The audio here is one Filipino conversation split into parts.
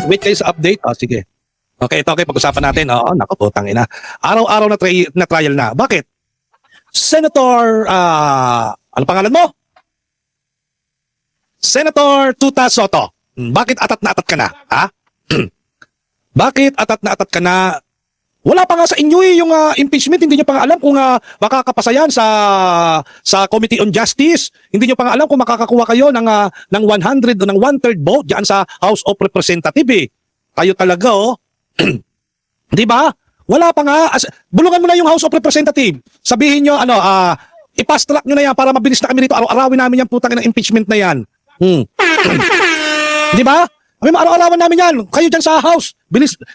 Wait kayo sa update. Oh, sige. Okay, ito okay, pag-usapan natin. Oo, naku, putang ina. Araw-araw na trial na. Bakit? Senator, ano pangalan mo? Senator Tuta Soto. Bakit atat na atat ka na? Ha? Bakit atat na atat ka na? Wala pa nga sa inyo yung impeachment. Hindi nyo pa nga alam kung makakapasa yan sa Committee on Justice. Hindi nyo pa nga alam kung makakakuha kayo ng 100 o ng 1/3 vote dyan sa House of Representatives. Eh. Kayo talaga, oh. Di ba? Wala pa nga. Bulungan mo na yung House of Representatives. Sabihin nyo, i-fast track nyo na yan para mabilis na kami dito. Araw-arawin namin yung putang ng impeachment na yan. Di ba? Kami araw-arawan namin yan. Kayo dyan sa House.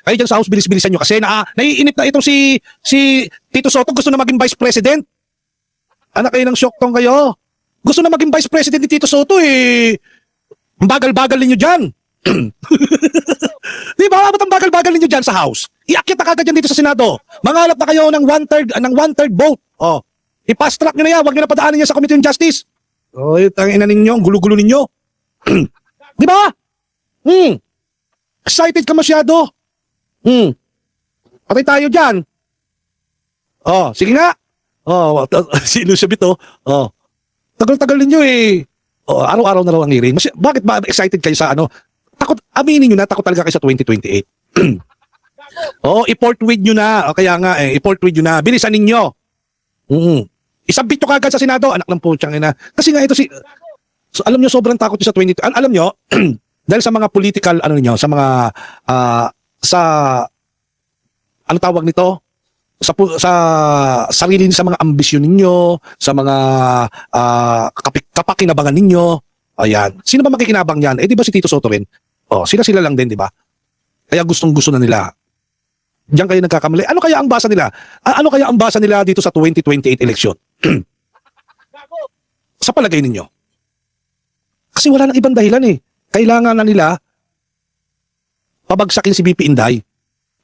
Kayo dyan sa House, bilis-bilisan nyo. Kasi naiinip na itong si Tito Soto. Gusto na maging Vice President. Anak kayo ng syoktong kayo. Gusto na maging Vice President ni Tito Soto eh. Ang bagal-bagal ninyo dyan. Di ba? Ba't ang bagal-bagal ninyo dyan sa House? Iakyat na kagad dyan dito sa Senado. Mangalap na kayo ng 1/3 vote. Oh. I-fast track nyo na yan. Huwag nyo na padaanin yan sa Committee on Justice. Oh, tangina ninyo. Ang gulo-gulo ninyo. Di ba? Excited ka masyado. Patay tayo dyan. Oh, sige nga. Oh, si Elizabeth, oh. Tagal-tagal ninyo eh. Oh, araw-araw na raw ang hearing. Bakit ba excited kayo sa takot, aminin nyo na, takot talaga kayo sa 2028. Oh, i-forward nyo na. O kaya nga, i-forward nyo na. Bilisan ninyo. Isabit nyo kagad sa Senado. Anak ng putyang ina. Kasi nga ito so, alam nyo, sobrang takot nyo sa 20. Alam nyo, dahil sa mga political, sa mga, ano tawag nito? Sa sarili, sa mga ambisyon ninyo, sa mga kapakinabangan ninyo. Ayan. Sino ba makikinabang yan? Di ba si Tito Soto rin? Oh, sila lang din, di ba? Kaya gustong-gusto na nila. Diyan kayo nagkakamali. Ano kaya ang basa nila? Ano kaya ang basa nila dito sa 2028 election? Sa palagay ninyo? Kasi wala nang ibang dahilan eh. Kailangan na nila pabagsakin si BP Inday.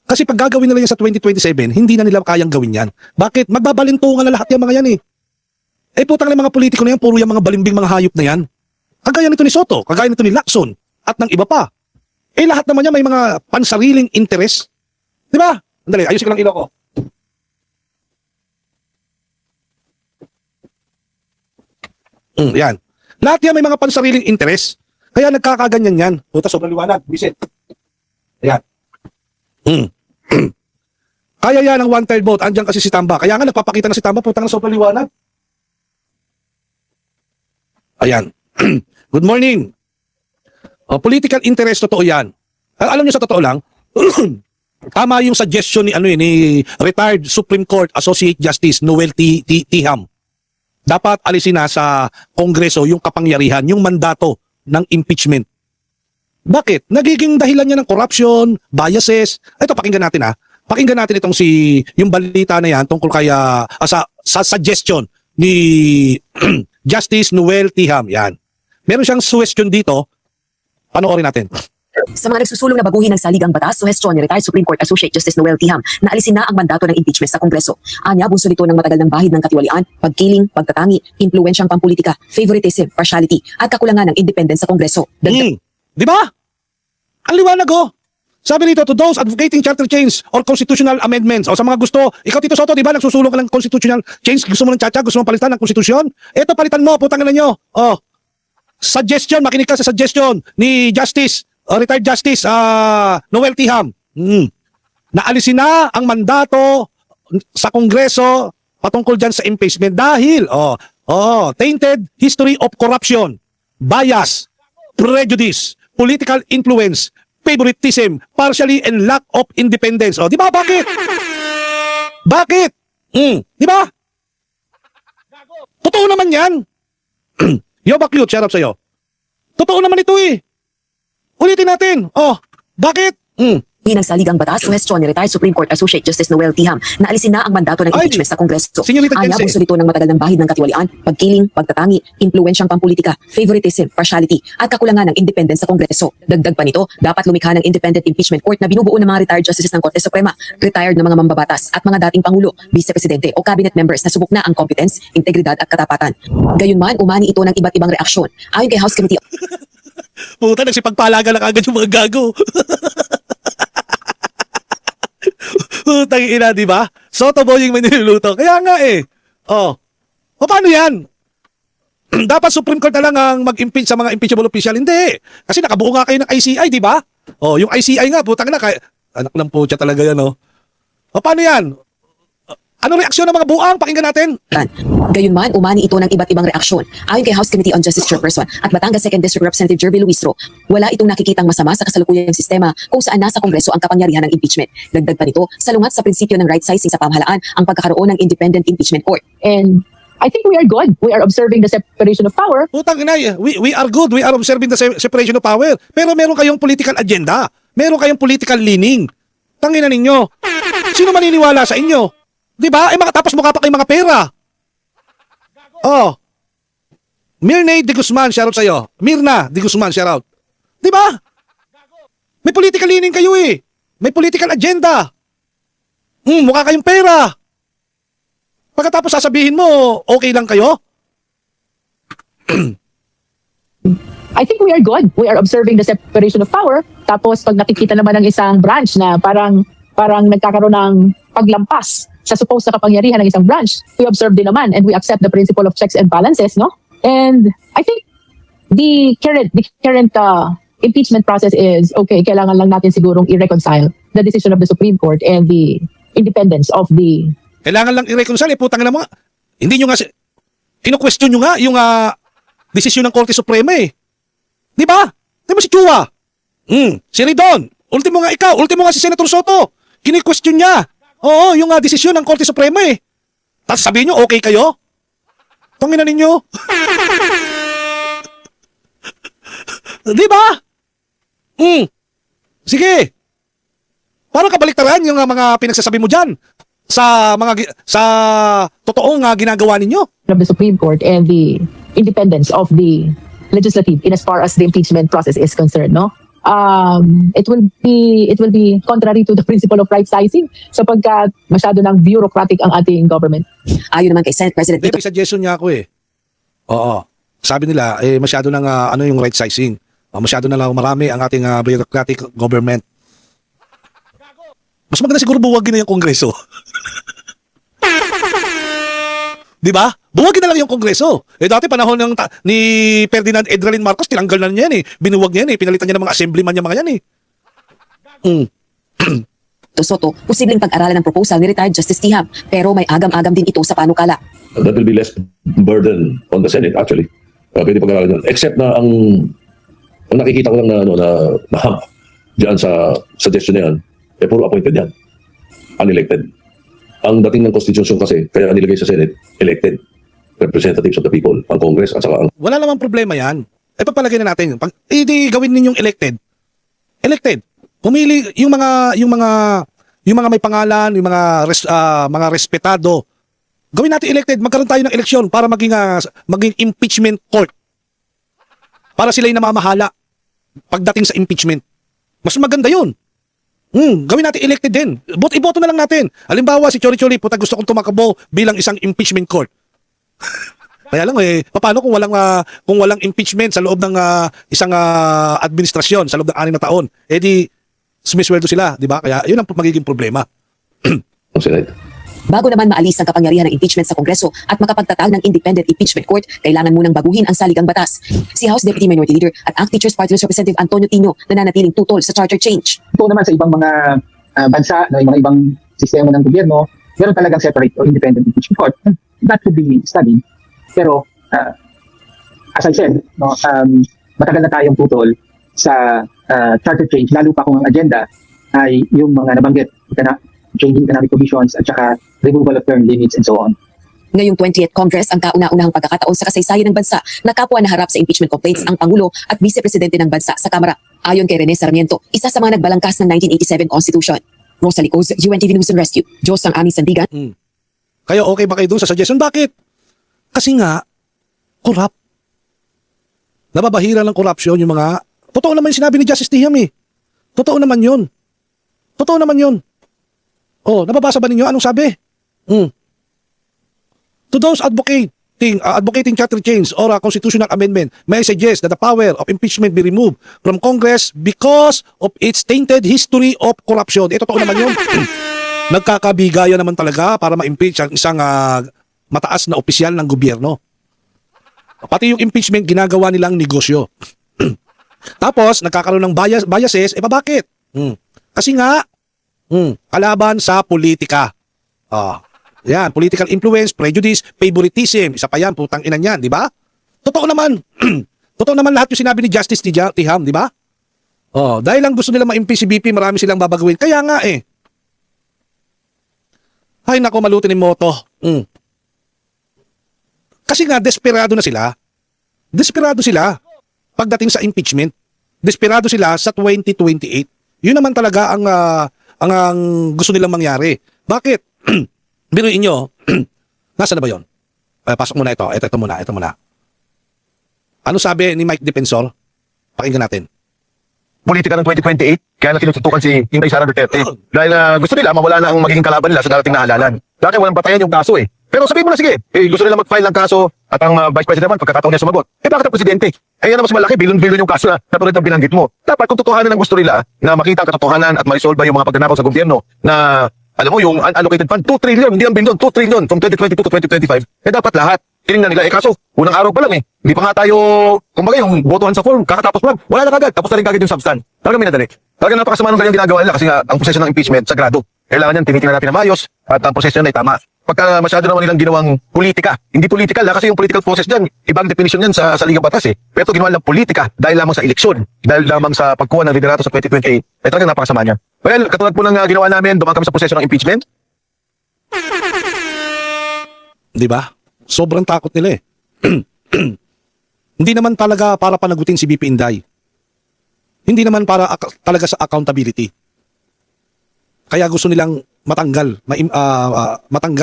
Kasi pag gagawin nila yan sa 2027, hindi na nila kayang gawin yan. Bakit? Magbabalintungan na lahat yung mga yan eh. Putang na mga politiko na yan, puro yung mga balimbing mga hayop na yan. Kagaya nito ni Soto, kagaya nito ni Lacson, at ng iba pa. Lahat naman yan may mga pansariling interest. Di ba? Andali, ayusin ko lang ilaw ko. Yan. Lahat yan may mga pansariling interest. Kaya nagkakaganyan yan. Puta, sobrang liwanag. Bisit. Ayan. Kaya yan ang 1/3 vote. Andiyan kasi si Tamba. Kaya nga nagpapakita na si Tamba. Puta, sobrang liwanag. Ayan. Good morning. Political interest, totoo yan. Alam niyo sa totoo lang, tama yung suggestion ni retired Supreme Court Associate Justice Noel Tiham. Dapat alisin na sa Kongreso yung kapangyarihan, yung mandato ng impeachment. Bakit? Nagiging dahilan niya ng corruption, biases. Ito, pakinggan natin Pakinggan natin itong yung balita na yan tungkol kaya sa suggestion ni Justice Noel Tiham. Yan. Meron siyang suggestion dito. Panoorin natin. Sa mga nagsusulong na baguhin ng saligang batas, suhestyon ni retired Supreme Court Associate Justice Noel Tiham na alisin na ang mandato ng impeachment sa Kongreso. Anya, bunso nito ng matagal ng bahid ng katiwalian, pagkiling, pagtatangi, impluensyang pampolitika, favoritism, partiality, at kakulangan ng independence sa Kongreso. Di ba? Ang liwanag Sabi nito, to those advocating charter change or constitutional amendments, o sa mga gusto, ikaw Tito Soto, di ba, nagsusulong ka ng constitutional change, gusto mo ng tiyatya, gusto mo palitan ng konstitusyon? Ito, palitan mo, putang na nyo. Suggestion, makinig ka sa suggestion ni retired Justice Noel Tiham. Na alisin na ang mandato sa Kongreso patungkol dyan sa impeachment dahil tainted history of corruption, bias, prejudice, political influence, favoritism, partially and lack of independence. Di ba? Bakit? Bakit? Di ba? Totoo naman yan. Yo, Bakyut, shout out sa'yo. Totoo naman ito eh. Ulitin natin. Bakit? ng saligang batas, suhestyon ni retired Supreme Court Associate Justice Noel Tiham na alisin na ang mandato ng impeachment sa Kongreso. Anya, bunso nito ng matagal ng bahid ng katiwalian, pagkiling, pagtatangi, impluensyang pampolitika, favoritism, partiality, at kakulangan ng independence sa Kongreso. Dagdag pa nito, dapat lumikha ng independent impeachment court na binubuo ng mga retired justices ng Korte Suprema, retired na mga mambabatas at mga dating Pangulo, Vice Presidente o Cabinet members na subok na ang competence, integridad at katapatan. Gayunman, umani ito ng iba't ibang reaksyon. Ayon kay House Committee Puta, nagsipagpalaga lang agad yung mga gago. Putang ina, di ba? Soto boy yung may niluluto. Kaya nga eh. Oh. O paano yan? Dapat Supreme Court na lang ang mag-impeach sa mga impeachable official. Hindi. Kasi nakabuo nga kayo ng ICI, di ba? Oh, yung ICI nga, putang na, anak ng putya talaga yan, oh. O paano yan? Ano reaksyon ng mga buang? Pakinggan natin. Gayunman, umani ito ng iba't ibang reaksyon. Ayon kay House Committee on Justice Chairperson at Batangas 2nd District Representative Jervy Luistro, wala itong nakikitang masama sa kasalukuyang sistema kung saan nasa Kongreso ang kapangyarihan ng impeachment. Dagdag pa nito, salungat sa prinsipyo ng right sizing sa pamahalaan ang pagkakaroon ng independent impeachment court. And I think we are good. We are observing the separation of power. Putang ina, we are good. We are observing the separation of power. Pero meron kayong political agenda. Meron kayong political leaning. Tangina ninyo. Sino maniniwala sa inyo? Di ba? Eh, tapos mukha pa kayong mga pera. Oh. Mirna de Guzman, shoutout sa'yo. Mirna de Guzman, shoutout. Di ba? May political leaning kayo eh. May political agenda. Mukha kayong pera. Pagkatapos sasabihin mo, okay lang kayo? I think we are good. We are observing the separation of power. Tapos pag nakikita naman ng isang branch na parang nagkakaroon ng paglampas sa supposed na kapangyarihan ng isang branch, we observe din naman and we accept the principle of checks and balances, no? And I think the current impeachment process is okay. Kailangan lang natin sigurong i-reconcile the decision of the Supreme Court and the independence of the. Kailangan lang i-reconcile. Putang na mga. Hindi nyo nga, kino-question nyo nga yung desisyon ng Korte Suprema eh. Di ba? Di ba si Chua? Si Ridon. Ultimo nga ikaw. Ultimo nga si Senator Soto. Kini-question niya. Oo, yung desisyon ng Korte Suprema eh. Tapos sabihin nyo, okay kayo? Tangina ninyo. Di ba? Sige. Parang kabaliktaran yung mga pinagsasabi mo dyan sa totoong ginagawa ninyo. Of the Supreme Court and the independence of the legislative in as far as the impeachment process is concerned, no? It will be contrary to the principle of right sizing sapagkat masyado ng bureaucratic ang ating government. Ayon naman kay Senate President May suggestion niya ako eh. Oo. Sabi nila, masyado ng yung right sizing. Masyado na lang marami ang ating bureaucratic government. Mas maganda siguro buwagin na yung Kongreso. Di ba? Buwagin na lang yung Kongreso. Dati panahon ni Ferdinand Edralin Marcos, tinanggal na niya yan eh. Binuwag niya yan eh. Pinalitan niya ng mga assemblyman niya mga yan eh. Soto, posibleng pag-aralan ng proposal ni retired Justice Tiham, pero may agam-agam din ito sa panukala. That will be less burden on the Senate actually. Pwede pag-aralan yun. Except na ang nakikita ko lang na hump dyan sa suggestion na yan, puro appointed yan. Unelected. Ang dating ng Constitution kasi, kaya nilagay sa Senate, elected representatives of the people, ang Congress at saka ang. Wala namang problema yan. Pagpalagay na natin. Di gawin ninyong elected. Elected. Pumili yung mga may pangalan, yung mga respetado. Gawin natin elected, magkaroon tayo ng eleksyon para maging impeachment court. Para sila yung namamahala pagdating sa impeachment. Mas maganda yun. Gawin natin elected din. Iboto na lang natin. Halimbawa si Chori-Chori, puta gusto kong tumakbo bilang isang impeachment court. Kaya lang paano kung walang impeachment sa loob ng isang administrasyon sa loob ng 6 na taon? Di sumisweldo sila, di ba? Kaya yun ang magiging problema. Ang Senate. Bago naman maalis ang kapangyarihan ng impeachment sa Kongreso at makapagtatag ng independent impeachment court, kailangan munang baguhin ang saligang batas. Si House Deputy Minority Leader at ACT Teachers Party List Representative Antonio Tino nananatiling tutol sa charter change. Ito naman sa ibang mga bansa, yung mga ibang sistema ng gobyerno, meron talagang separate or independent impeachment court. That could be studied. Pero, as I said, matagal na tayong tutol sa charter change, lalo pa kung ang agenda ay yung mga nabanggit, changing economic provisions at saka removal of term limits and so on. Ngayong 20th Congress ang kauna-unahang pagkakataon sa kasaysayan ng bansa na kapwa na harap sa impeachment complaints ang Pangulo at Vice Presidente ng bansa sa Kamara. Ayon kay Rene Sarmiento, isa sa mga nagbalangkas ng 1987 Constitution. Rosalie Coz, UNTV News and Rescue. Diyos ang aming sandigan. Kayo okay ba kayo dun sa suggestion? Bakit? Kasi nga, corrupt. Nababahira ng corruption yung mga. Totoo naman yung sinabi ni Justice Tiham eh. Totoo naman yun. Nababasa ba ninyo? Anong sabi? To those advocate advocating charter change or a constitutional amendment, may I suggest that the power of impeachment be removed from Congress because of its tainted history of corruption. Ito totoo naman yun. Nagkakabigayan naman talaga para ma-impeach ang isang mataas na opisyal ng gobyerno. Pati yung impeachment, ginagawa nilang negosyo. Tapos, nagkakaroon ng biases, bakit? Kasi nga, kalaban sa politika. Yan, political influence, prejudice, favoritism. Isa pa yan, putang ina yan, di ba? Totoo naman. Totoo naman lahat yung sinabi ni Justice Tiham, di ba? Dahil lang gusto nila ma-impeach si BP, marami silang babagawin. Kaya nga Ay, nako, malutin yung moto. Kasi nga, desperado na sila. Desperado sila pagdating sa impeachment. Desperado sila sa 2028. Yun naman talaga ang gusto nilang mangyari. Bakit? Biruin nyo, nasaan na ba yun? Pasok muna ito. Ito muna. Ano sabi ni Mike Defensor? Pakinggan natin. Politika ng 2028, kaya na tinututukan si Inday Sara Duterte. Dahil gusto nila mawala na ang magiging kalaban nila sa darating na halalan. Dati walang patayan yung kaso Pero sabihin mo na sige, gusto nila mag-file ng kaso at ang Vice President naman pagkakataon niya sumagot. Bakit ang Presidente? Yan ang mas malaki, bilon-bilon yung kaso na katulad ng binanggit mo. Dapat kung totohanan ang gusto nila na makita ang katotohanan at ma-resolve yung mga pagnanakaw sa gobyerno na alam mo yung unallocated fund, 2 trillion, hindi ang billion, 2 trillion from 2022 to 2025. Dapat lahat. Tinignan nila, kaso, unang araw pa lang Hindi pa nga tayo, kumbaga yung botohan sa form, kakatapos pa lang. Wala na kagad, tapos na rin kagad yung substan. Talagang minadali. Talagang napakasama ng kanyang ginagawa nila kasi nga, ang proseso ng impeachment, sagrado. Kailangan yan, tinitingnan natin na maayos at ang proseso yan ay tama. Pagka masyado naman nilang ginawang politika, hindi political kasi yung political process dyan, ibang definition yan sa ligang batas Pero ito ginawa lang politika dahil lamang sa eleksyon, dahil lamang sa pagkuha ng liderato sa 2028, talagang napakasama niya. Well, katulad po ng ginawa namin, dumaan kami sa proseso ng impeachment. Di ba? Sobrang takot nila Hindi naman talaga para panagutin si BP Inday. Hindi naman para talaga sa accountability. Kaya gusto nilang matanggal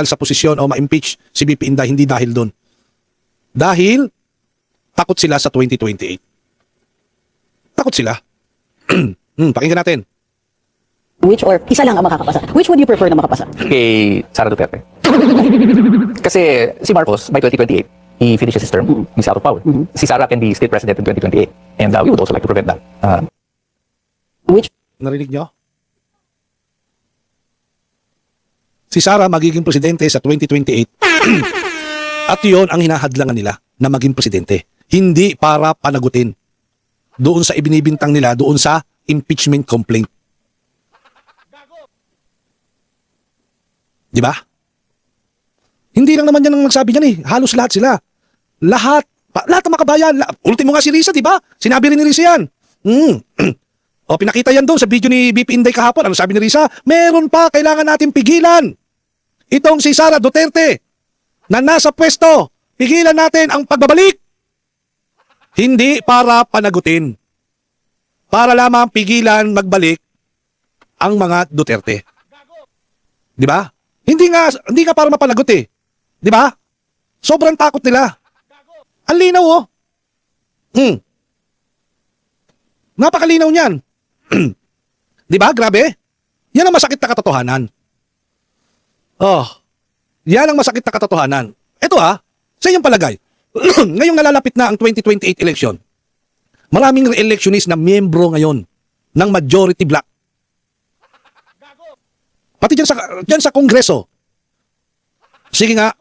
sa posisyon o ma-impeach si BP Inday, hindi dahil doon. Dahil takot sila sa 2028. Takot sila. Pakinggan natin. Isa lang ang makakapasa. Which would you prefer na makapasa? Kay Sara Duterte. Kasi si Marcos, by 2028, he finishes his term. He's out of power. Si Sara can be state president in 2028. And we would also like to prevent that. Which Narinig nyo? Si Sara magiging presidente sa 2028. At yun ang hinahadlangan nila na maging presidente. Hindi para panagutin. Doon sa ibinibintang nila, doon sa impeachment complaint. Di ba? Hindi lang naman yan ang nagsabi niyan Halos lahat sila. Lahat ng makabayan. Ultimo nga si Risa, di ba? Sinabi rin ni Risa yan. Pinakita yan doon sa video ni BP Inday kahapon. Ano sabi ni Risa? Meron pa, kailangan natin pigilan. Itong si Sara Duterte na nasa pwesto. Pigilan natin ang pagbabalik. Hindi para panagutin. Para lamang pigilan magbalik ang mga Duterte. Di ba? Hindi nga para mapanagot Di ba? Sobrang takot nila. Ang linaw Napakalinaw niyan. Di ba? Grabe. Yan ang masakit na katotohanan. Yan ang masakit na katotohanan. Ito sa iyong palagay. Ngayong nalalapit na ang 2028 election, maraming re-electionist na miyembro ngayon ng majority bloc. Pati dyan sa Kongreso. Sige nga.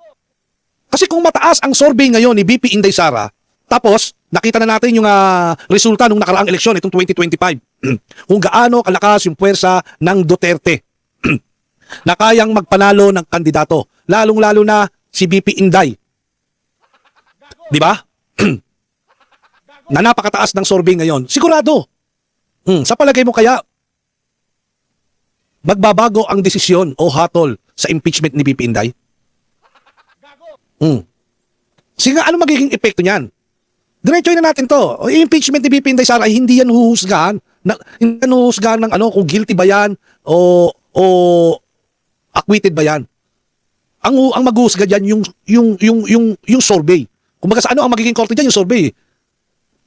Kasi kung mataas ang survey ngayon ni BP Inday Sara, tapos nakita na natin yung resulta nung nakaraang eleksyon, itong 2025. Kung gaano kalakas yung puwersa ng Duterte na kayang magpanalo ng kandidato. Lalong-lalo na si BP Inday. Di ba? Na napakataas ng survey ngayon. Sigurado. Sa palagay mo kaya, magbabago ang desisyon o hatol sa impeachment ni BP Inday? Sige nga, ano magiging epekto niyan? Diretsoy na natin to. O impeachment ni BP Inday Sara ay hindi yan huhusgahan. Hindi yan huhusgahan ng kung guilty ba yan o acquitted ba yan. Ang maghuhusga diyan yung survey. Kumbaga sa ang magiging korte diyan yung survey.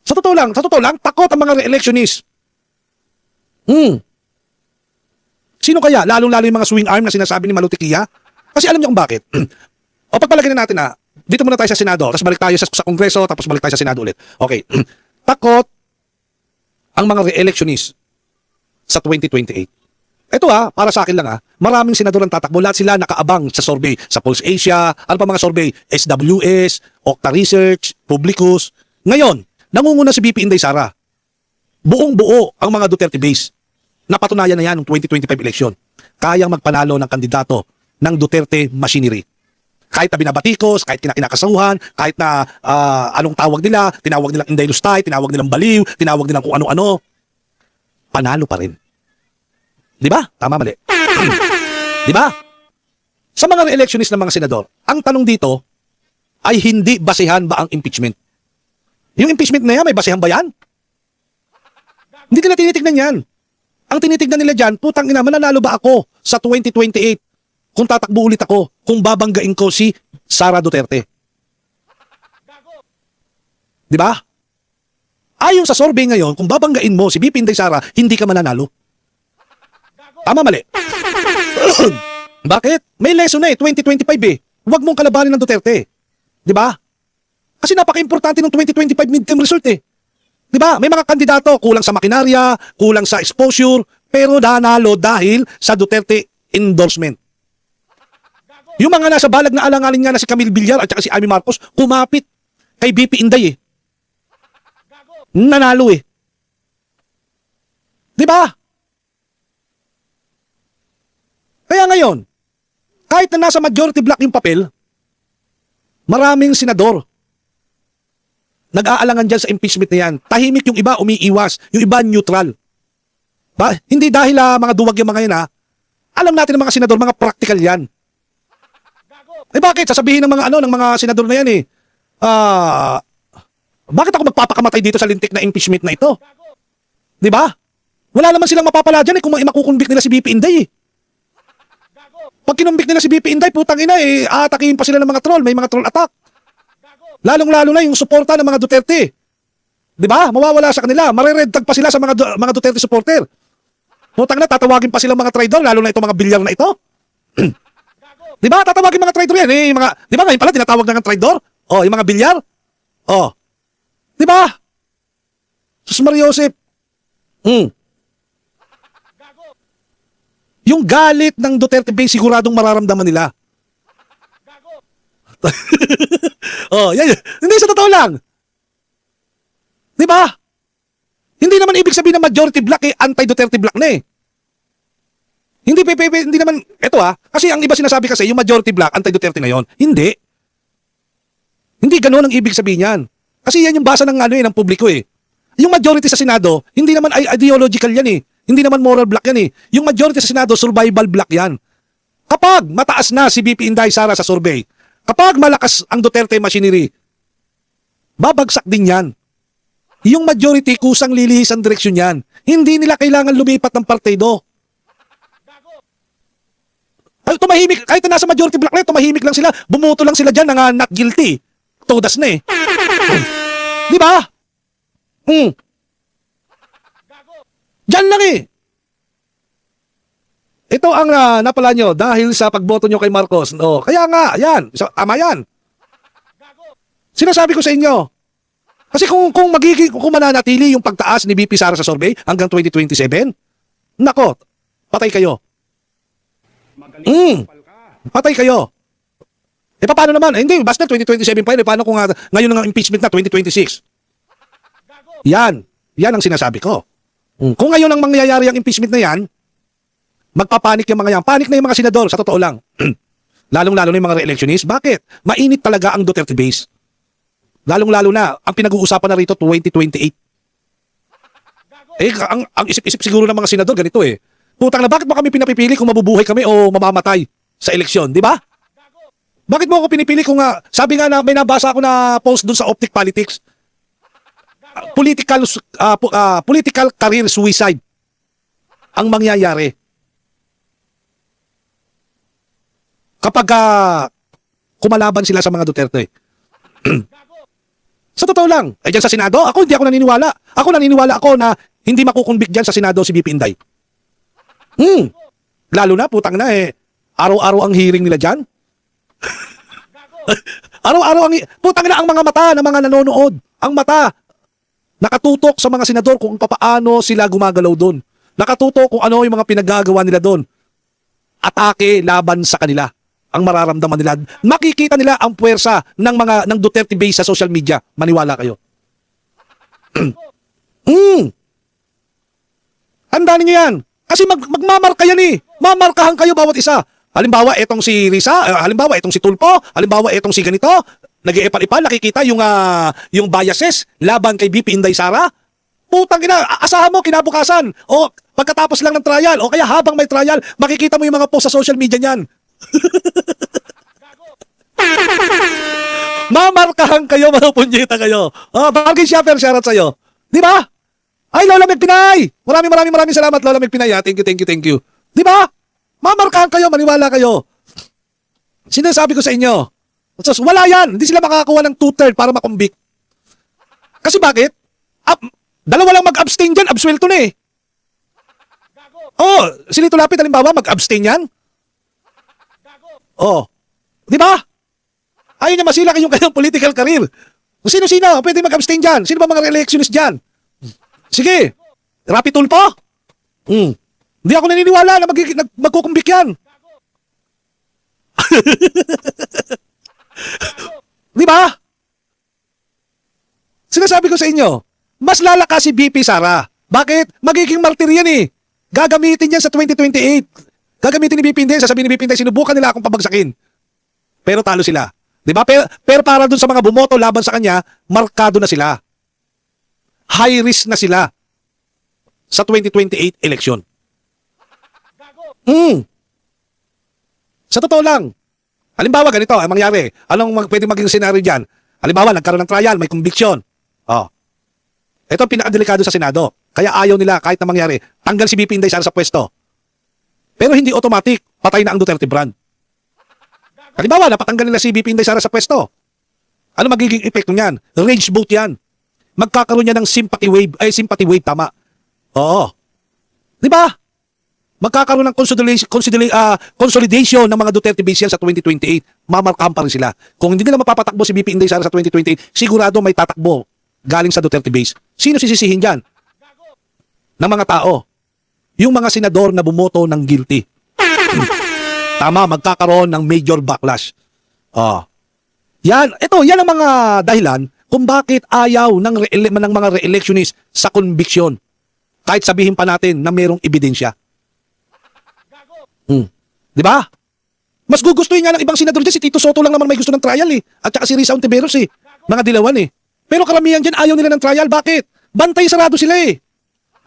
Sa totoo lang, takot ang mga re-electionists. Sino kaya? Lalong-lalo yung mga swing arm na sinasabi ni Malutikia? Kasi alam niyo kung bakit. O pagpalagay na natin Dito muna tayo sa Senado, tapos balik tayo sa Kongreso, tapos balik tayo sa Senado ulit. Okay. Takot ang mga re-electionist sa 2028. Ito para sa akin lang maraming senador ang tatakbo. Lahat sila nakaabang sa survey. Sa Pulse Asia, ano pa mga survey? SWS, Okta Research, Publicus. Ngayon, nangunguna si BP Inday Sara. Buong-buo ang mga Duterte base. Napatunayan na yan ng 2025 election. Kayang magpanalo ng kandidato ng Duterte machinery. Kahit na binabatikos, kahit kinakasauhan, kahit na anong tawag nila, tinawag nilang Inday Lustay, tinawag nilang Baliw, tinawag nilang kung ano-ano, panalo pa rin. Di ba? Tama, mali. Di ba? Sa mga re-electionist ng mga senador, ang tanong dito ay hindi basehan ba ang impeachment? Yung impeachment na yan, may basehan ba yan? Hindi nila tinitignan yan. Ang tinitignan nila dyan, putang ina, mananalo ba ako sa 2028 kung tatakbo ulit ako, kung babanggain ko si Sara Duterte? Di ba? Ayon sa survey ngayon, kung babanggain mo si BP Inday Sara, hindi ka mananalo. Tama, mali. Bakit? May lesson na 2025 Huwag mong kalabanin ng Duterte. Di ba? Kasi napaka-importante ng 2025 midterm result Di ba? May mga kandidato, kulang sa makinarya, kulang sa exposure, pero nanalo dahil sa Duterte endorsement. Yung mga nasa balag na alanganin nga na si Camille Villar at saka si Amy Marcos, kumapit kay BP Inday Nanalo Di ba? Kaya ngayon, kahit na nasa majority block yung papel, maraming senador nag-aalangan dyan sa impeachment na yan. Tahimik yung iba, umiiwas. Yung iba, neutral. Hindi dahil mga duwag yung mga yan Alam natin ng mga senador, mga practical yan. Bakit? Sasabihin ng mga ng mga senador na yan bakit ako magpapakamatay dito sa lintik na impeachment na ito? Di ba? Wala naman silang mapapala dyan kung makukonvict nila si BP Inday Pag kinumbik nila si BP Inday, putang ina aatakihin pa sila ng mga troll. May mga troll attack. Lalong-lalo na yung suporta ng mga Duterte. Di ba? Mawawala sa kanila. Marered tag pa sila sa mga Duterte supporter. Putang na, tatawagin pa silang mga traidor, lalo na itong mga bilyar na ito. Di ba? Tatawagin mga traidor yan. Di ba ngayon pala tinatawag na ng traidor? Yung mga bilyar? Di ba? Sus Maria Josep. Yung galit ng Duterte base siguradong mararamdaman nila. Yan. Hindi, sa totoo lang. Di ba? Hindi naman ibig sabihin na majority block anti-Duterte block na Hindi naman, kasi ang iba sinasabi kasi, yung majority block anti-Duterte ngayon. Hindi. Hindi ganun ang ibig sabihin yan. Kasi yan yung basa ng ng publiko Yung majority sa Senado, hindi naman ideological yan Hindi naman moral block yan Yung majority sa Senado, survival block yan. Kapag mataas na si BP Inday Sara sa survey, kapag malakas ang Duterte machinery, babagsak din yan. Yung majority kusang lilihis ang direksyon yan. Hindi nila kailangan lumipat ng partido. Tumahimik, kahit na nasa majority block na tumahimik lang sila, bumuto lang sila dyan na not guilty. Todas na Di ba? Diyan lang Ito ang napala nyo dahil sa pagboto nyo kay Marcos. Kaya nga, yan. Tama yan. Sinasabi ko sa inyo. Kasi kung mananatili yung pagtaas ni BP Sara sa survey hanggang 2027, nako, patay kayo. Patay kayo. Paano naman? Hindi, basta 2027 pa yun. Paano kung ngayon ang impeachment na 2026? Yan ang sinasabi ko. Kung ngayon ang mangyayari ang impeachment na yan, magpapanik yung mga yan. Panik na yung mga senador, sa totoo lang. Lalong-lalo na yung mga re-electionist. Bakit? Mainit talaga ang Duterte base. Lalong-lalo na, ang pinag-uusapan na rito, 2028. Ang isip-isip siguro ng mga senador, ganito Putang na, bakit mo kami pinapipili kung mabubuhay kami o mamamatay sa eleksyon, di ba? Bakit mo ako pinipili kung sabi nga na may nabasa ako na post dun sa Optic Politics, political career suicide ang mangyayari kapag kumalaban sila sa mga Duterte. Sa totoo lang, dyan sa Senado, hindi ako naniniwala. Ako naniniwala na hindi makukonvict dyan sa Senado si BP Inday. Lalo na, putang na araw-araw ang hearing nila dyan. Araw-araw putang ina ang mga mata ng mga nanonood. Ang mata nakatutok sa mga senador kung papaano sila gumagalaw doon. Nakatutok kung ano yung mga pinagagawa nila doon. Atake laban sa kanila. Ang mararamdaman nila. Makikita nila ang puwersa ng Duterte base sa social media. Maniwala kayo. Handaan niyo yan. Kasi magmamarka yan eh. Mamarkahan kayo bawat isa. Halimbawa, etong si Risa, halimbawa, etong si Tulpo, halimbawa, etong si ganito, nag-iepal-ipal, nakikita yung biases laban kay BP Inday Sara. Putang ina, asahan mo kinabukasan. O pagkatapos lang ng trial, o kaya habang may trial, makikita mo yung mga post sa social media niyan. Mamarkahan kayo, mapupunyeta kayo. Bargain shopper, shoutout sa'yo. Di ba? Ay, Lola Meg Pinay! Maraming salamat, Lola Meg Pinay. Thank you. Di ba? Mamarkahan kayo, maniwala kayo. Sinasabi ko sa inyo. So, wala yan. Hindi sila makakakuha ng 2/3 para makumbik. Kasi bakit? Dalawa lang mag-abstain dyan, absuelto na eh. Oh, si Lito Lapid, halimbawa, mag-abstain yan. Oh. Di ba? Ayaw niya masilak yung kanyang political career. Kung sino-sino, pwede mag-abstain dyan. Sino ba mga re-electionist dyan? Sige. Rapi Tulpo? Hindi ako naniniwala na magkukumbik yan. Di ba? Sinasabi ko sa inyo, mas lalakas si BP Sara. Bakit? Magiging martir yan eh. Gagamitin yan sa 2028. Gagamitin ni BP Inday, sasabihin ni BP Inday, sinubukan nila akong pabagsakin. Pero talo sila. Di ba? Pero para dun sa mga bumoto laban sa kanya, markado na sila. High risk na sila sa 2028 election. Sa totoo lang. Halimbawa, ganito, ang mangyari. Pwede maging scenario dyan? Halimbawa, nagkaroon ng trial, may conviction. Oh. Ito ang pinakadelikado sa Senado. Kaya ayaw nila, kahit na mangyari, tanggal si BP Inday Sara sa pwesto. Pero hindi automatic, patay na ang Duterte brand. Halimbawa, napatanggal nila si BP Inday Sara sa pwesto. Ano magiging epekto niyan? Rage vote yan. Magkakaroon niya ng sympathy wave, tama. Oo. Di ba? Magkakaroon ng consolidation ng mga Duterte base yan sa 2028. Mamarkahan pa rin sila. Kung hindi nila mapapatakbo si BP Inday Sara sa 2028, sigurado may tatakbo galing sa Duterte base. Sino sisisihin dyan? Ng mga tao. Yung mga senador na bumoto ng guilty. Tama, magkakaroon ng major backlash. Yan ang mga dahilan kung bakit ayaw ng mga re-electionist sa conviction. Kahit sabihin pa natin na mayroong ebidensya. Di ba? Mas gugustuhin nga ng ibang senador dyan, si Tito Soto lang naman may gusto ng trial eh. At saka si Risa Ontiveros eh. Mga dilawan eh. Pero karamihan dyan ayaw nila ng trial. Bakit? Bantay sarado sila eh.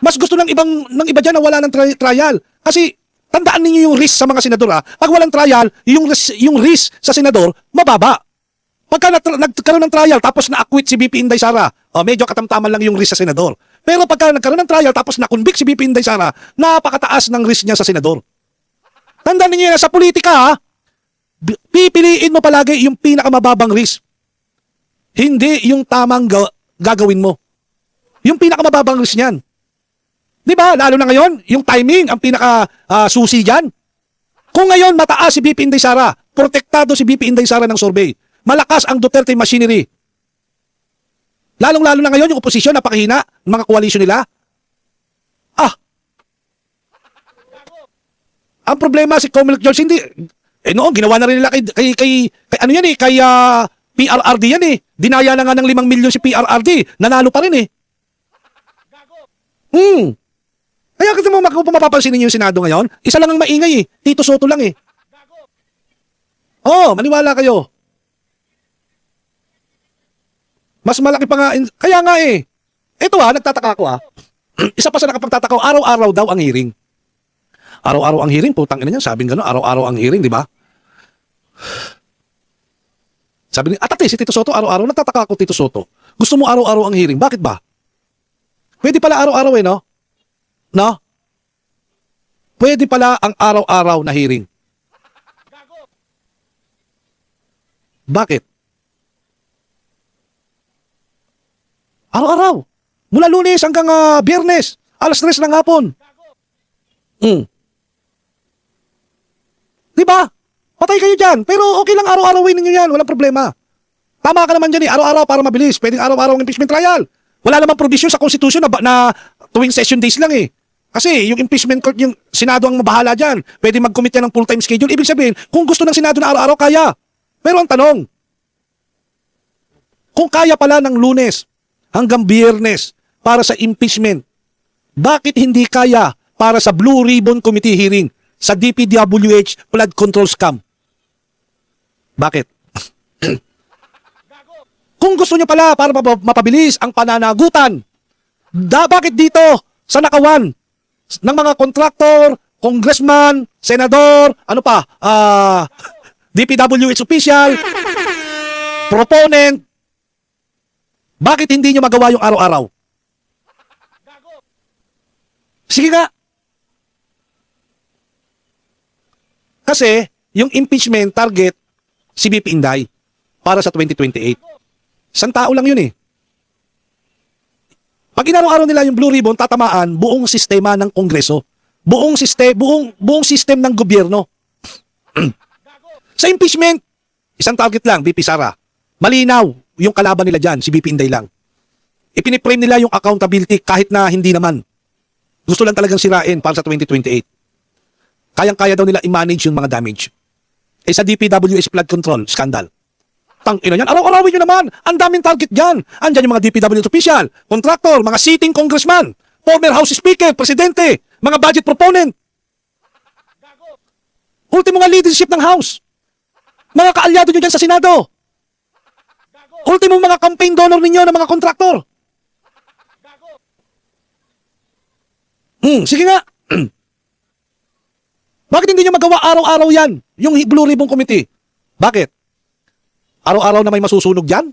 Mas gusto ng iba dyan na wala ng trial. Kasi tandaan ninyo yung risk sa mga senador ha. Pag walang trial, yung risk sa senador, mababa. Pagka nagkaroon ng trial tapos na-acquit si BP Inday Sara, medyo katamtaman lang yung risk sa senador. Pero pagka nagkaroon ng trial tapos na-convict si BP Inday Sara, napakataas ng risk niya sa senador. Tandaan niyo na sa politika ha, pipiliin mo palagi yung pinakamababang risk. Hindi yung tamang gagawin mo. Yung pinakamababang risk niyan. Di ba? Lalo na ngayon, yung timing ang pinaka-susi dyan. Kung ngayon mataas si BP Inday Sara, protektado si BP Inday Sara ng survey, malakas ang Duterte machinery. Lalong-lalo na ngayon, yung oposisyon, napakahina, mga koalisyon nila. Ang problema si Comelec George, hindi, noon, ginawa na rin nila kay PRRD yan eh. Dinaya na nga ng 5 milyon si PRRD, nanalo pa rin eh. Kaya kasi kung mapapansin ninyo yung Senado ngayon, isa lang ang maingay eh. Tito Soto lang eh. Maniwala kayo. Mas malaki pa nga. Kaya nga eh. Ito nagtataka ako Isa pa sa nakapagtataka ko, araw-araw daw ang hearing. Araw-araw ang hearing, putang ina niyan, sabing gano'n, araw-araw ang hearing, di ba? Sabi ni, si Tito Soto, araw-araw, nagtataka ako, Tito Soto. Gusto mo araw-araw ang hearing, bakit ba? Pwede pala araw-araw no? No? Pwede pala ang araw-araw na hearing. Bakit? Araw-araw. Mula Lunes hanggang Biyernes, alas 3 ng hapon. Diba? Patay kayo dyan. Pero okay lang araw-arawin ninyo yan. Walang problema. Tama ka naman dyan eh, araw-araw para mabilis. Pwedeng araw-araw ang impeachment trial. Wala namang provision sa Constitution na tuwing session days lang eh. Kasi yung impeachment court, yung Senado ang mabahala dyan. Pwede mag-commit yan ng full-time schedule. Ibig sabihin, kung gusto ng Senado na araw-araw, kaya. Pero ang tanong, kung kaya pala ng Lunes hanggang Biyernes para sa impeachment, bakit hindi kaya para sa Blue Ribbon Committee hearing sa DPWH flood control scam? Bakit? Kung gusto niyo pala para mapabilis ang pananagutan, bakit dito sa nakawan ng mga kontraktor, congressman, senador, ano pa, DPWH official, proponent, bakit hindi niyo magawa yung araw-araw? Sige nga. Kasi yung impeachment target si BP Inday para sa 2028. Isang tao lang yun eh. Pag inaraw-araw nila yung Blue Ribbon, tatamaan buong sistema ng Kongreso. Buong system ng gobyerno. Sa impeachment, isang target lang, BP Sara. Malinaw yung kalaban nila dyan, si BP Inday lang. Ipiniprame nila yung accountability kahit na hindi naman. Gusto lang talagang sirain para sa 2028. Kayang-kaya daw nila i-manage yung mga damage. Eh sa DPWH flood control, scandal. Tangina yan, araw-arawin nyo naman. Ang daming target dyan. Andyan yung mga DPWH official, contractor, mga sitting congressman, former House Speaker, Presidente, mga budget proponent. Ultimo nga leadership ng House. Mga kaalyado nyo dyan sa Senado. Ultimo mga campaign donor ninyo ng mga contractor. Sige nga. Bakit hindi nyo magawa araw-araw yan? Yung Blue Ribbon Committee. Bakit? Araw-araw na may masusunog dyan?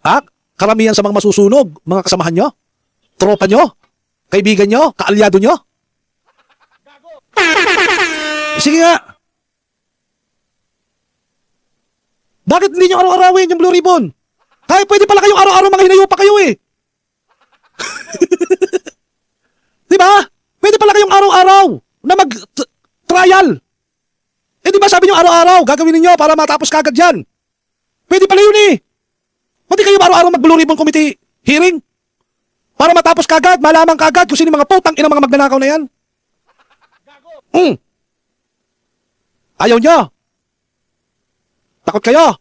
Ha? Karamihan sa mga masusunog, mga kasamahan nyo? Tropa nyo? Kaibigan nyo? Kaalyado nyo? Sige nga. Bakit hindi nyo araw-arawin yung Blue Ribbon? Kaya pwede pala kayong araw-araw mga hinayo pa kayo eh. Diba? Pwede pala kayong araw-araw na mag-trial. Eh di ba sabi nyo araw-araw, gagawin niyo para matapos kagad yan. Pwede pala yun eh. Pati kayo araw-araw mag-Blue Ribbon Committee hearing. Para matapos kagad, malaman kagad kung sino mga putang ina mga magnanakaw na yan. Ayaw nyo. Takot kayo.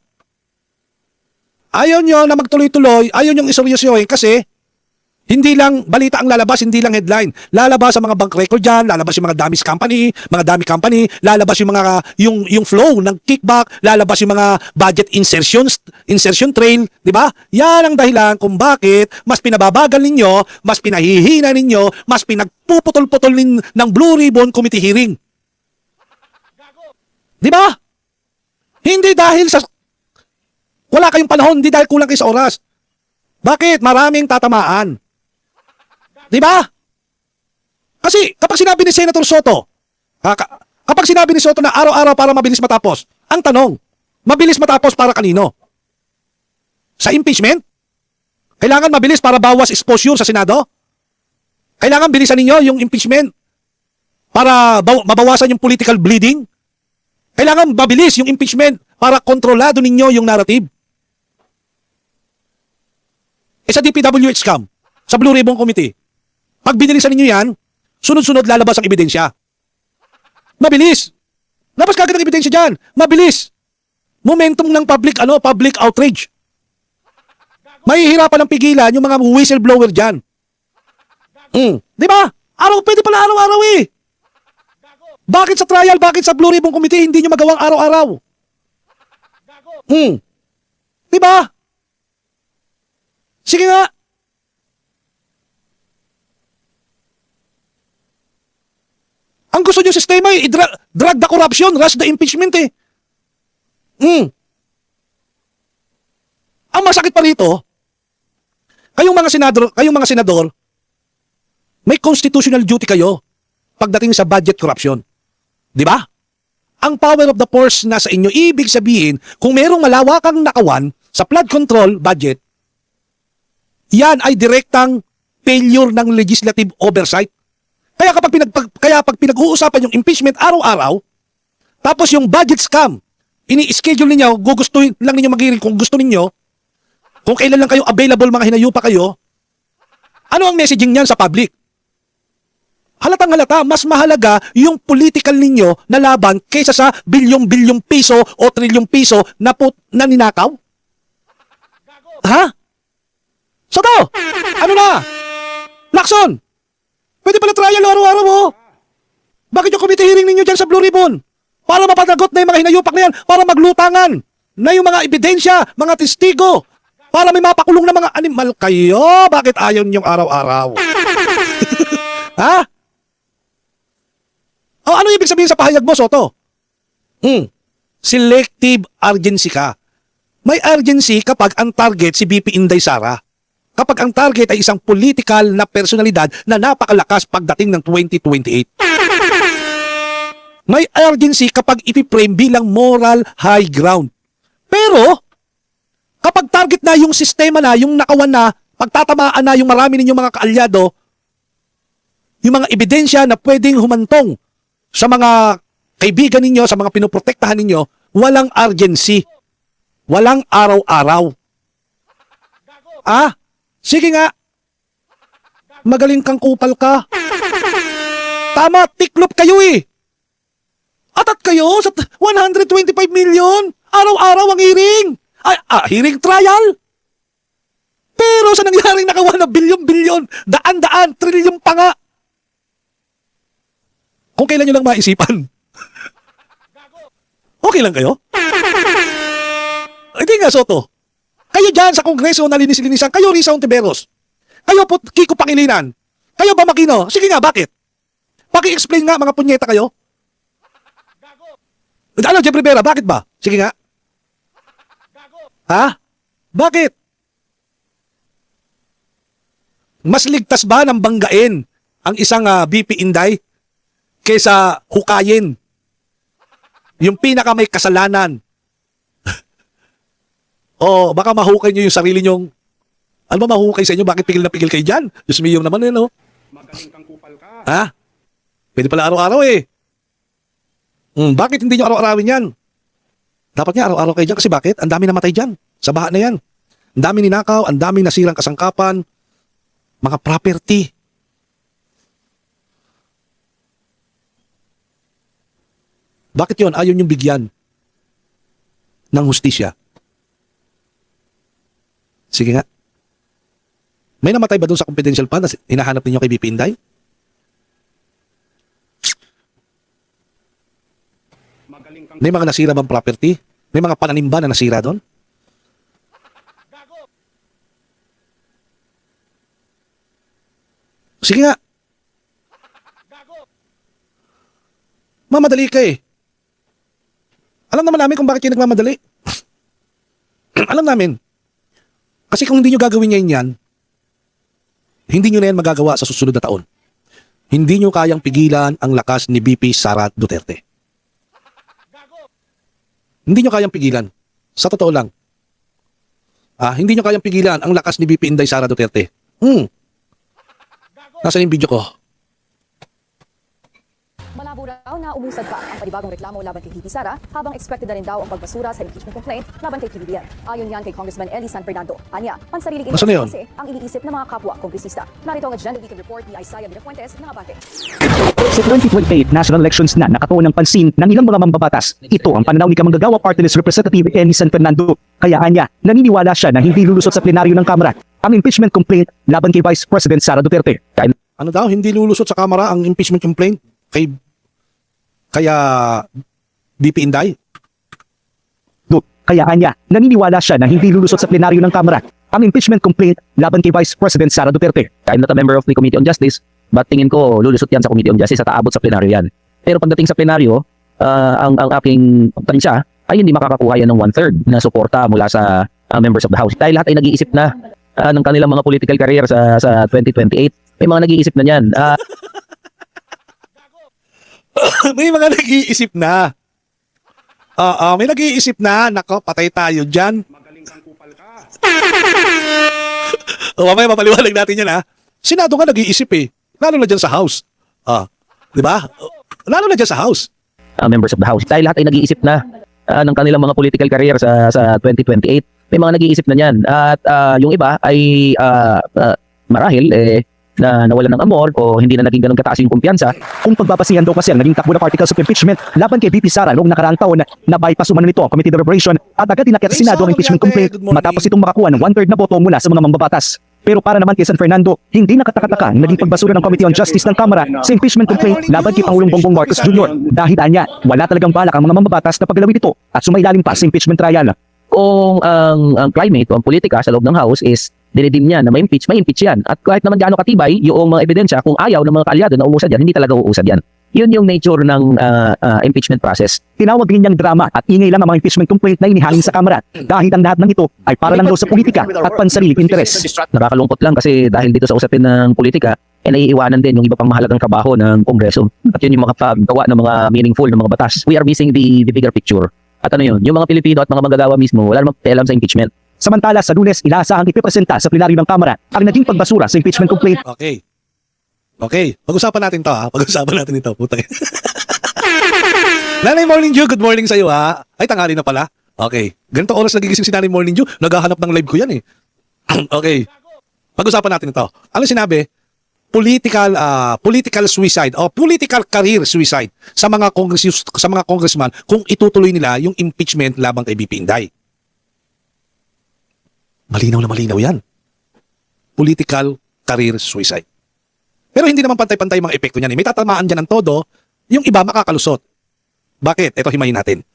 Ayaw nyo na magtuloy-tuloy, ayaw nyo iseryosohin kasi hindi lang balita ang lalabas, hindi lang headline. Lalabas ang mga bank record dyan, lalabas yung mga dummy company, lalabas yung mga yung flow ng kickback, lalabas yung mga budget insertion trail, di ba? Yan ang dahilan kung bakit mas pinababagal ninyo, mas pinahihina ninyo, mas pinagpuputol-putol ng Blue Ribbon Committee hearing. Di ba? Hindi dahil sa wala kayong panahon, hindi dahil kulang kayo sa oras. Bakit? Maraming tatamaan. Di ba? Kasi kapag sinabi ni Senator Soto, kapag sinabi ni Soto na araw-araw para mabilis matapos, ang tanong, mabilis matapos para kanino? Sa impeachment? Kailangan mabilis para bawas exposure sa Senado? Kailangan bilisan ninyo yung impeachment para mabawasan yung political bleeding? Kailangan mabilis yung impeachment para kontrolado ninyo yung narrative? Sa DPWH scam, sa Blue Ribbon Committee, pag binilisan ninyo yan, sunod-sunod lalabas ang ebidensya. Mabilis. Labas kagad ang ebidensya dyan. Mabilis. Momentum ng public outrage. Mahihirapan ng pigilan yung mga whistleblower dyan. Di ba? Pwede pala araw-araw eh. Bakit sa trial, bakit sa Blue Ribbon Committee hindi nyo magawang araw-araw? Di ba? Sige nga. Ang gusto nyo sistema eh, drag the corruption, rush the impeachment eh. Ang masakit pa rito, kayong mga senador, may constitutional duty kayo pagdating sa budget corruption. Di ba? Ang power of the purse nasa inyo. Ibig sabihin, kung merong malawakang nakawan sa flood control budget, yan ay direktang failure ng legislative oversight. Kaya pag pinag-uusapan yung impeachment araw-araw, tapos yung budget scam, ini-schedule ninyo, gugustuhin lang ninyo mag-hearing kung gusto ninyo, kung kailan lang kayo available, mga hinayupa kayo, ano ang messaging niyan sa public? Halatang halata, mas mahalaga yung political ninyo na laban kaysa sa bilyong-bilyong piso o trilyong piso na ninakaw? Ha? Soto! Ano na? Lacson! Pwede pala trial araw-araw mo. Bakit yung committee hearing ninyo dyan sa Blue Ribbon? Para mapatagot na yung mga hinayupak na yan, para maglutangan na yung mga ebidensya, mga testigo, para may mapakulong na mga animal kayo. Bakit ayaw niyong araw-araw? Ha? O ano ibig sabihin sa pahayag mo, Soto? Selective urgency ka. May urgency kapag ang target si BP Inday Sara. Kapag ang target ay isang political na personalidad na napakalakas pagdating ng 2028. May urgency kapag ipiprame bilang moral high ground. Pero, kapag target na yung sistema na, yung nakawan na, pagtatamaan na yung marami ninyong mga kaalyado, yung mga ebidensya na pwedeng humantong sa mga kaibigan ninyo, sa mga pinoprotektahan ninyo, walang urgency. Walang araw-araw. Sige nga. Magaling kang kupal ka. Tama, tiklop kayo eh. Atat kayo sa 125 million. Araw-araw ang hearing. Hearing trial. Pero sa nangyaring nakawa na bilyon-bilyon, daan-daan, trilyon pa nga. Kung kailan nyo lang maisipan. Okay lang kayo? Hindi nga, Soto. Kayo dyan sa Kongreso na linis-linisan, kayo Risa Ontiveros. Kayo po Kiko Pangilinan. Kayo ba Makino? Sige nga, bakit? Paki-explain nga mga punyeta kayo. Ano, Jeff Rivera, bakit ba? Sige nga. Ha? Bakit? Mas ligtas ba ng banggain ang isang BP Inday kaysa hukayin yung pinaka may kasalanan? O baka mahukay nyo yung sarili nyong, ano ba mahukay sa inyo? Bakit pigil na pigil kayo dyan? Diyos mo yung naman yun, no? Magaling kang kupal ka. Ha? Pwede pala araw-araw eh. Bakit hindi nyo araw-arawin yan? Dapat nga araw-araw kayo dyan kasi bakit? Ang dami namatay dyan. Sa baha na yan. Ang dami ninakaw, ang dami nasirang kasangkapan, mga property. Bakit yun? Ayaw nyong bigyan ng hustisya. Sige nga. May namatay ba doon sa confidential fund na hinahanap ninyo kay BP Inday? May mga nasira bang property? May mga pananim ba na nasira doon? Sige nga. Mamadali ka eh. Alam naman namin kung bakit kayo nagmamadali. Alam namin. Kasi kung hindi nyo gagawin ngayon yan, hindi nyo na yan magagawa sa susunod na taon. Hindi nyo kayang pigilan ang lakas ni BP Sara Duterte. Hindi nyo kayang pigilan. Sa totoo lang. Hindi nyo kayang pigilan ang lakas ni BP Inday Sara Duterte. Nasaan yung video ko? Malabo raw na umusad pa ang panibagong reklamo laban kay VP Sara habang expected na rin daw ang pagbasura sa impeachment complaint laban kay PBBM. Ayon yan kay Congressman Eli San Fernando. Anya, pansariling Nasaan na yun? kasi ang iniisip ng mga kapwa kongresista. Narito ang Agenda Weekend Report ni Isaiah Virafuentes ng Abante. Sa 2028 national elections na nakatuon ng pansin ng ilang mga mambabatas. Ito ang pananaw ni Kamanggagawa Party List Representative Eli San Fernando. Kaya anya, naniniwala siya na hindi lulusot sa plenaryo ng Kamara ang impeachment complaint laban kay Vice President Sara Duterte. Ano daw? Hindi lulusot sa Kamara ang impeachment complaint kaya BP Inday? Kaya anya, naniniwala siya na hindi lulusot sa plenaryo ng Kamara ang impeachment complaint laban kay Vice President Sara Duterte. I'm not a member of the Committee on Justice, but tingin ko lulusot yan sa Committee on Justice at aabot sa plenaryo yan. Pero pagdating sa plenaryo, ang aking tansya ay hindi makakakuha yan ng 1/3 na suporta mula sa members of the House. Dahil lahat ay nag-iisip na ng kanilang mga political career sa 2028. May mga nag-iisip na niyan. May mga nag-iisip na. May nag-iisip na. Nako, patay tayo dyan. Magaling kang kupal ka. Mamaya mapaliwanag natin yan ha. Senado nga nag-iisip eh. Lalo na dyan sa House. Di ba? Lalo na dyan sa House. Members of the House. Dahil lahat ay nag-iisip na ng kanilang mga political career sa 2028. May mga nag-iisip na niyan. At yung iba ay marahil na nawalan ng amor o hindi na naging ganun kataas yung kumpiyansa. Kung pagbabasihan daw kasi ang naging takbo na particles of impeachment laban kay VP Sara noong nakaraang taon na bypass umano nito ang Committee Deliberation at agad inakyat sa Senado ang impeachment complaint matapos itong makakuha ng 1/3 na boto mula sa mga mambabatas. Pero para naman kay San Fernando, hindi nakataka-taka ang naging pagbasura ng Committee on Justice ng Kamara sa impeachment complaint laban kay Pangulong Bongbong Marcos Jr. Dahil anya, wala talagang balak ang mga mambabatas na pagalawin ito at sumailalim pa sa impeachment trial. Kung ang climate o ang politika sa loob ng House is dinidim niya na may impeach yan. At kahit naman gaano katibay yung mga ebidensya, kung ayaw ng mga kaalyado na umusad yan, hindi talaga uusad yan. Yun yung nature ng impeachment process. Tinawag din niyang drama at ingay lang ang mga impeachment complaint na inihangin sa Kamara dahil ang lahat ng ito ay para lang daw sa politika at pansariling interes. Nakakalungkot lang kasi dahil dito sa usapin ng politika, naiiwanan din yung iba pang mahalagang trabaho ng Kongreso. At yun yung mga paggawa ng mga meaningful ng mga batas. We are missing the bigger picture. At ano yun, yung mga Pilipino at mga manggagawa mismo, wala namang pakialam sa impeachment. Samantala, sa Lunes, inaasahang ipipresenta sa plenaryo ng Kamara ang naging pagbasura sa impeachment complaint. Okay. Okay. Pag-usapan natin to ha. Pag-usapan natin ito. Puta. Nanay Morning Dew, good morning sa'yo ha. Ay, tanghali na pala. Okay. Ganito oras nagigising si Nanay Morning Dew. Naghahanap ng live ko yan eh. Okay. Pag-usapan natin ito. Ano sinabi? Political suicide o political career suicide sa mga congressman kung itutuloy nila yung impeachment laban kay BP Inday. Malinaw na malinaw yan. Political career suicide. Pero hindi naman pantay-pantay mga epekto niyan. May tatamaan dyan ng todo, yung iba makakalusot. Bakit? Ito himayin natin.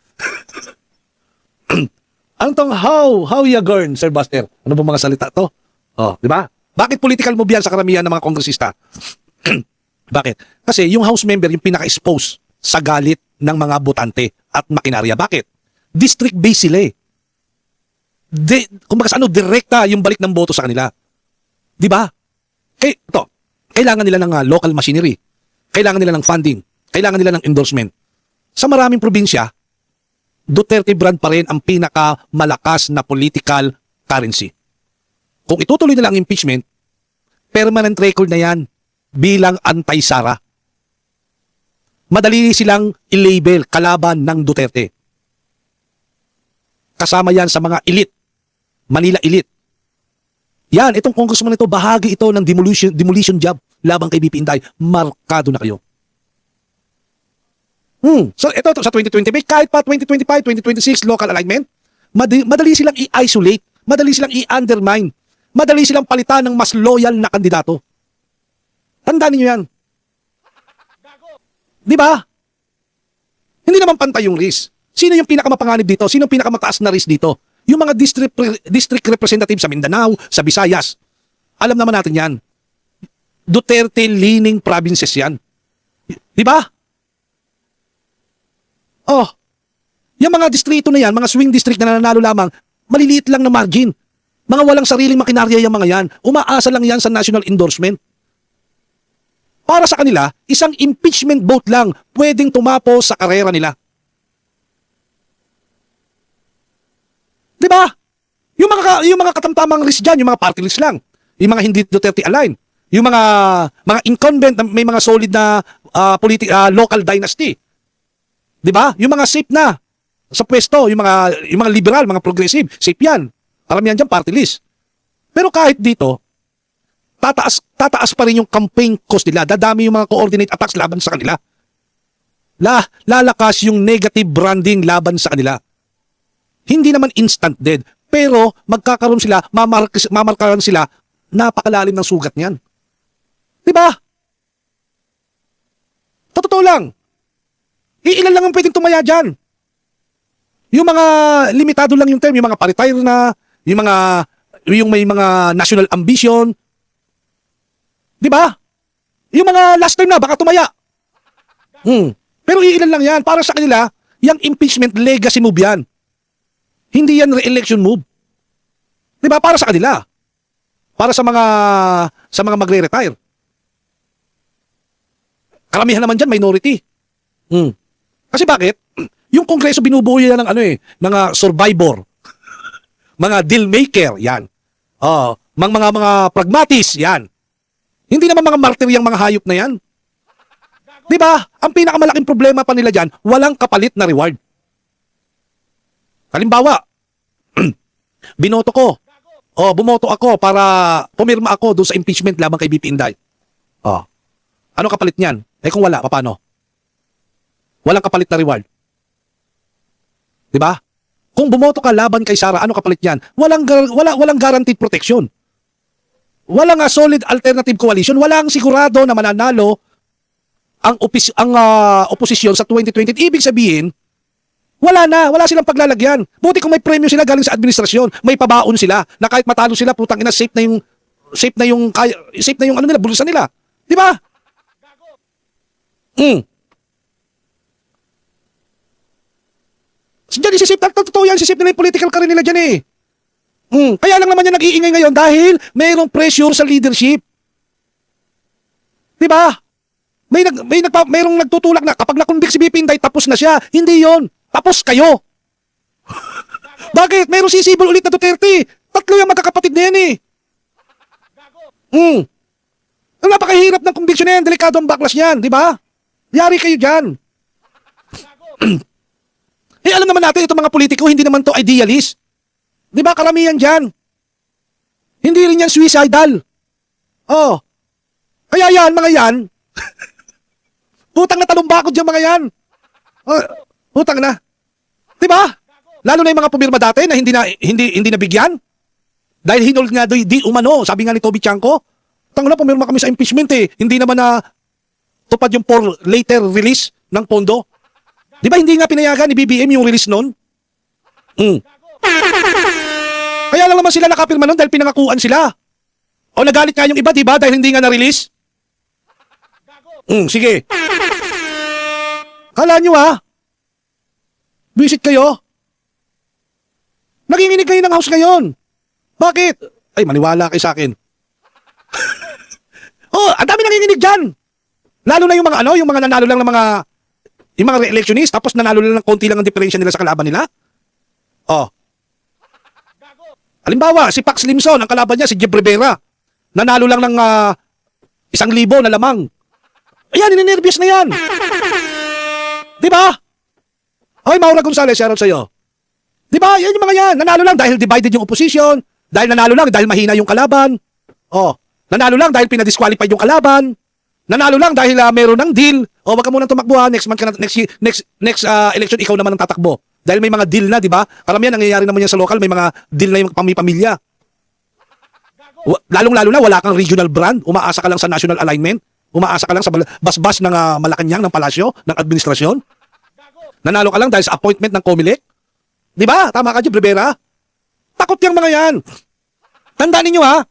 Ang tong how you gurn, Sir Buster? Ano ba mga salita to? Oh, di ba? Bakit political move yan sa karamihan ng mga kongresista? Bakit? Kasi yung House member yung pinaka-expose sa galit ng mga botante at makinarya. Bakit? District-based sila eh. Kumbaga direkta yung balik ng boto sa kanila. Di ba? Kailangan nila ng local machinery. Kailangan nila ng funding. Kailangan nila ng endorsement. Sa maraming probinsya, Duterte brand pa rin ang pinakamalakas na political currency. Kung itutuloy nila ang impeachment, permanent record na yan bilang anti-Sara. Madali silang i-label kalaban ng Duterte. Kasama yan sa mga elite. Manila elite. Yan, itong congressman ito, bahagi ito ng demolition job laban kay BP Inday. Markado na kayo. So ito sa 2025, kahit pa 2025, 2026 local alignment, madali silang i-isolate, madali silang i-undermine, madali silang palitan ng mas loyal na kandidato. Tandaan niyo yan. Di ba? Hindi naman pantay yung risk. Sino yung pinakamapanganib dito? Sino yung pinakamataas na risk dito? Yung mga district representative sa Mindanao, sa Visayas. Alam naman natin yan. Duterte-leaning provinces yan. Di ba? Oh, yung mga distrito na yan, mga swing district na nananalo lamang, maliliit lang na margin. Mga walang sariling makinarya yung mga yan. Umaasa lang yan sa national endorsement. Para sa kanila, isang impeachment vote lang pwedeng tumapo sa karera nila. Di ba? Yung mga katamtamang list dyan, yung mga party list lang. Yung mga hindi Duterte aligned. Yung mga incumbent na may mga solid na local dynasty. Di ba? Yung mga safe na sa pwesto, yung mga liberal, mga progressive, safe yan. Karamihan dyan party list. Pero kahit dito, tataas pa rin yung campaign cost nila. Dadami yung mga coordinate attacks laban sa kanila. Lalakas yung negative branding laban sa kanila. Hindi naman instant dead, pero magkakaroon sila, mamarkaran sila, napakalalim ng sugat niyan. Di ba? Totoo lang. Ilan lang ang pwedeng tumaya dyan. Yung mga limitado lang yung term, yung mga pa-retire na, yung may mga national ambition. Di ba? Yung mga last term na, baka tumaya. Pero ilan lang yan. Para sa kanila, yung impeachment legacy move yan. Hindi yan re-election move. Di ba? Para sa kanila. Para sa mga magre-retire. Karamihan naman dyan, minority. Kasi bakit? Yung Kongreso binubuo yan ng mga survivor. Mga deal maker, yan. Mga pragmatis, yan. Hindi naman mga martyr yung mga hayop na yan. Di ba? Ang pinakamalaking problema pa nila dyan, walang kapalit na reward. Halimbawa, binoto ko. O, bumoto ako para pumirma ako doon sa impeachment laban kay BP Inday. O, ano kapalit niyan? Eh kung wala, paano? Walang kapalit na reward. Diba? Kung bumoto ka laban kay Sara, ano kapalit niyan? Walang guaranteed protection. Walang solid alternative coalition. Walang sigurado na mananalo ang oposisyon sa 2020. Ibig sabihin, wala silang paglalagyan. Buti kung may premyo sila galing sa administrasyon, may pabaon sila na kahit matalo sila, putang ina, safe na yung ano nila, bulsa nila. Di ba? Diyan isisip, totoo yan, isisip nila yung political career nila dyan eh. Kaya lang naman yan nag-iingay ngayon dahil mayroong pressure sa leadership. Di ba? Mayroong nagtutulak na kapag na-convict si BP Inday, tapos na siya. Hindi yon. Tapos kayo. Bakit? Mayroong sisibol ulit na Duterte. 3 yung magkakapatid na yan eh. Ang napakahirap ng conviction na yan. Delikado ang backlash niyan. Di ba? Yari kayo dyan. Eh alam naman natin, itong mga politiko, hindi naman to idealist. Di ba? Karamihan dyan. Hindi rin yan suicidal. Oh. Kaya yan, mga yan. Putang na talumbakod dyan, mga yan. Oh, putang na. Di ba? Lalo na yung mga pumirma dati na hindi nabigyan. Dahil hinold nga di umano, sabi nga ni Toby Chanko, tangina pumirma kami sa impeachment eh. Hindi naman na tupad yung for later release ng pondo. Di ba hindi nga pinayagan ni BBM yung release nun? Kaya lang naman sila nakapirma nun dahil pinangakuan sila. O nagalit nga yung iba, di ba? Dahil hindi nga na-release. Sige. Kala nyo ha? Visit kayo? Naginginig kayo ng house ngayon. Bakit? Ay, maniwala kayo sa akin. Oh, ang dami nanginginig dyan. Lalo na yung mga yung mga nanalo lang ng yung mga re-electionist, tapos nanalo lang ng konti lang ang diferensya nila sa kalaban nila. Oh. Halimbawa, si Pax Limson, ang kalaban niya, si Jeb Rivera. Nanalo lang ng 1,000 na lamang. Ayan, ninenervyos na yan. Di ba? Hoy, Maura Gonzales, shoutout sa'yo. Di ba? Yan yung mga yan. Nanalo lang dahil divided yung opposition. Dahil nanalo lang dahil mahina yung kalaban. Oh. Nanalo lang dahil pinadisqualified yung kalaban. Nanalo lang dahil meron ng deal. O wag ka munang tumakbo ha. Next month ka na, next election ikaw naman ang tatakbo. Dahil may mga deal na, di ba? Karamihan nangyayari naman yan sa local, may mga deal na yung pamilya. Lalong-lalo na wala kang regional brand, umaasa ka lang sa national alignment, umaasa ka lang sa basbas ng Malacanang, ng palasyo, ng administrasyon. Nanalo ka lang dahil sa appointment ng COMELEC. Di ba? Tama ka, Jeb Rivera. Takot yung mga yan. Tandaan ninyo ha,